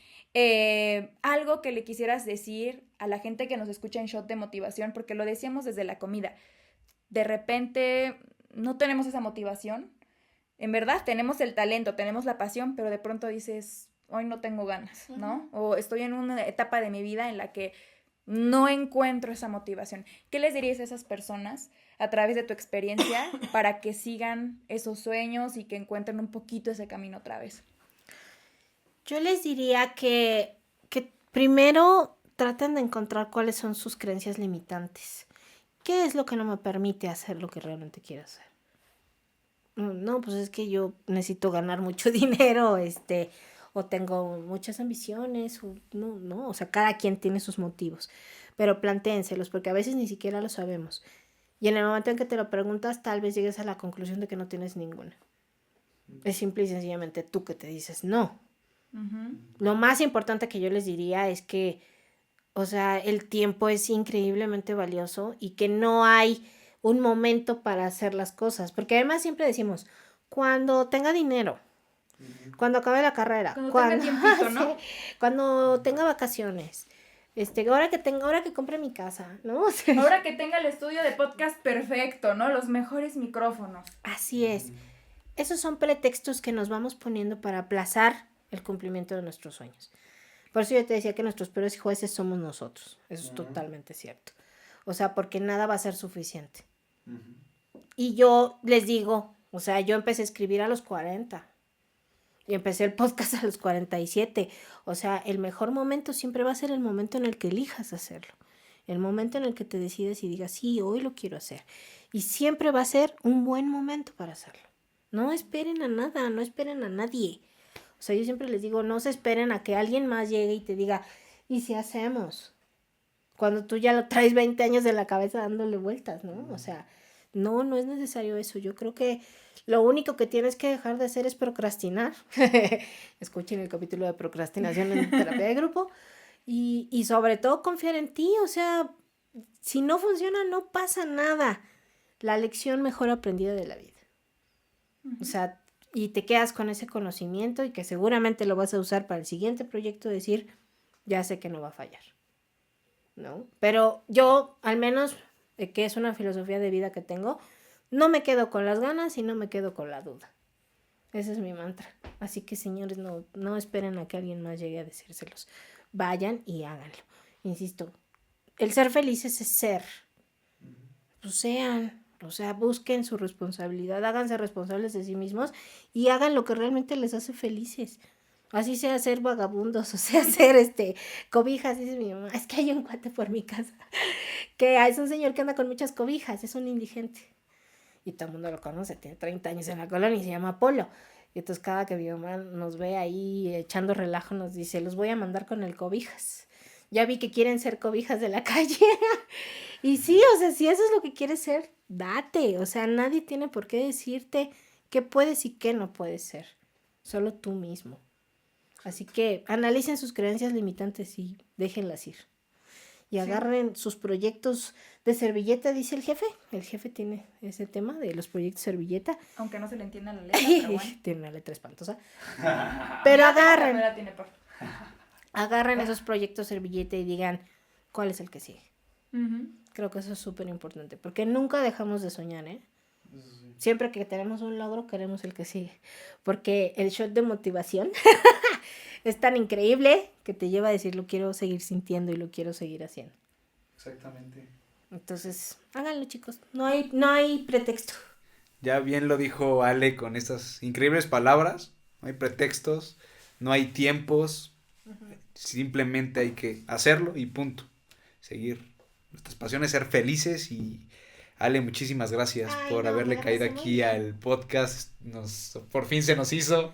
Algo que le quisieras decir a la gente que nos escucha en Shot de Motivación, porque lo decíamos desde la comida, de repente no tenemos esa motivación, en verdad tenemos el talento, tenemos la pasión, pero de pronto dices, hoy no tengo ganas, ¿no? O estoy en una etapa de mi vida en la que no encuentro esa motivación. ¿Qué les dirías a esas personas a través de tu experiencia para que sigan esos sueños y que encuentren un poquito ese camino otra vez? Yo les diría que primero traten de encontrar cuáles son sus creencias limitantes. ¿Qué es lo que no me permite hacer lo que realmente quiero hacer? No, pues es que yo necesito ganar mucho dinero, o tengo muchas ambiciones, o sea, cada quien tiene sus motivos, pero plantéenselos, porque a veces ni siquiera lo sabemos. Y en el momento en que te lo preguntas, tal vez llegues a la conclusión de que no tienes ninguna. Es simple y sencillamente tú que te dices no. Lo más importante que yo les diría es que, o sea, el tiempo es increíblemente valioso y que no hay un momento para hacer las cosas, porque además siempre decimos, cuando tenga dinero, cuando acabe la carrera, cuando tenga tiempito, ¿no? Sí, cuando tenga vacaciones, ahora que compre mi casa, ¿no? O sea, ahora que tenga el estudio de podcast perfecto, ¿no? Los mejores micrófonos. Así es. Esos son pretextos que nos vamos poniendo para aplazar el cumplimiento de nuestros sueños. Por eso yo te decía que nuestros peores jueces somos nosotros. Eso es totalmente cierto. O sea, porque nada va a ser suficiente. Y yo les digo, o sea, yo empecé a escribir a los 40 y empecé el podcast a los 47. O sea, el mejor momento siempre va a ser el momento en el que elijas hacerlo. El momento en el que te decides y digas, sí, hoy lo quiero hacer. Y siempre va a ser un buen momento para hacerlo. No esperen a nada, no esperen a nadie. O sea, yo siempre les digo, no se esperen a que alguien más llegue y te diga, ¿y si hacemos? Cuando tú ya lo traes 20 años en la cabeza dándole vueltas, ¿no? O sea, no es necesario eso. Yo creo que lo único que tienes que dejar de hacer es procrastinar. Escuchen el capítulo de procrastinación en terapia de grupo. Y sobre todo confiar en ti. O sea, si no funciona, no pasa nada. La lección mejor aprendida de la vida. O sea, y te quedas con ese conocimiento y que seguramente lo vas a usar para el siguiente proyecto, decir, ya sé que no va a fallar, ¿no? Pero yo, al menos, que es una filosofía de vida que tengo, no me quedo con las ganas y no me quedo con la duda. Ese es mi mantra. Así que, señores, no esperen a que alguien más llegue a decírselos. Vayan y háganlo. Insisto, el ser felices es ser. Pues sean. O sea, busquen su responsabilidad, háganse responsables de sí mismos y hagan lo que realmente les hace felices. Así sea ser vagabundos, o sea, hacer cobijas, dice mi mamá. Es que hay un cuate por mi casa, que es un señor que anda con muchas cobijas, es un indigente. Y todo el mundo lo conoce, tiene 30 años en la colonia y se llama Polo. Y entonces cada que mi mamá nos ve ahí echando relajo, nos dice, los voy a mandar con el cobijas. Ya vi que quieren ser cobijas de la calle. Y sí, o sea, si eso es lo que quieres ser, date. O sea, nadie tiene por qué decirte qué puedes y qué no puedes ser. Solo tú mismo. Así que analicen sus creencias limitantes y déjenlas ir. Y agarren sus proyectos de servilleta, dice el jefe. El jefe tiene ese tema de los proyectos servilleta. Aunque no se le entienda la letra, pero bueno. Tiene una letra espantosa. Pero agarren. La tiene por... Agarren esos proyectos servilleta y digan cuál es el que sigue. Uh-huh. Creo que eso es súper importante, porque nunca dejamos de soñar, ¿eh? Siempre que tenemos un logro, queremos el que sigue. Porque el shot de motivación es tan increíble que te lleva a decir, lo quiero seguir sintiendo y lo quiero seguir haciendo. Exactamente. Entonces, háganlo, chicos. No hay pretexto. Ya bien lo dijo Ale con estas increíbles palabras. No hay pretextos, no hay tiempos. Simplemente hay que hacerlo y punto. Seguir nuestras pasiones, ser felices. Y Ale, muchísimas gracias por haberle caído aquí al podcast. Por fin se nos hizo.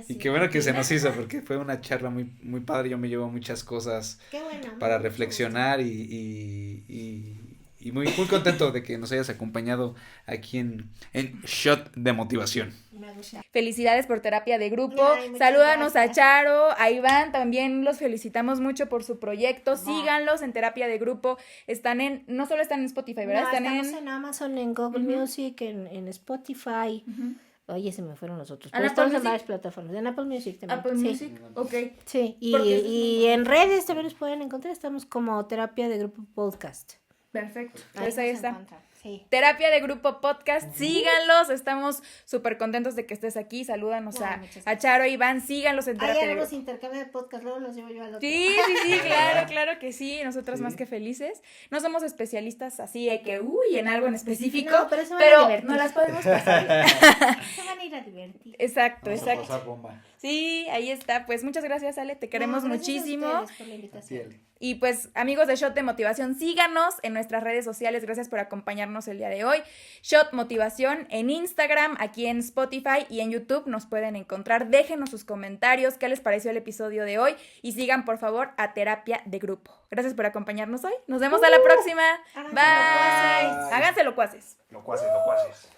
Y qué bueno que se nos hizo, porque fue una charla muy, muy padre. Yo me llevo muchas cosas para reflexionar y muy, muy contento de que nos hayas acompañado aquí en Shot de Motivación. Felicidades por terapia de grupo. Ay, Salúdanos gracias. a Charo, a Iván, también los felicitamos mucho por su proyecto. Síganlos en terapia de grupo. No solo están en Spotify, ¿verdad? No, Están estamos en Amazon, en Google Music, en Spotify. Oye, se me fueron los otros. ¿En Pero Apple estamos en Music? varias plataformas. En Apple Music también. Apple sí. Music. Ok. Sí, Porque y en redes también nos pueden encontrar. Estamos como Terapia de Grupo Podcast. Perfecto. Pues ahí nos está. encuentran, sí. Terapia de Grupo Podcast, síganlos, estamos súper contentos de que estés aquí, salúdanos Ay, muchas a Charo, Iván, síganlos en Ahí Terapia de haremos Grupo. intercambio de podcast, luego los llevo yo al otro. Sí, claro que sí, nosotras más que felices. No somos especialistas así de que, en algo en específico, No, pero se van a divertir. no las podemos pasar. Se van a ir a divertir. Exacto. Bomba. Sí, ahí está, pues muchas gracias, Ale, te queremos No, gracias a muchísimo. ustedes por la invitación. Y pues, amigos de Shot de Motivación, síganos en nuestras redes sociales. Gracias por acompañarnos el día de hoy. Shot Motivación en Instagram, aquí en Spotify y en YouTube nos pueden encontrar. Déjenos sus comentarios, qué les pareció el episodio de hoy y sigan, por favor, a Terapia de Grupo. Gracias por acompañarnos hoy. Nos vemos a la próxima. Háganse Bye. locuaces. Háganse locuaces. Locuaces.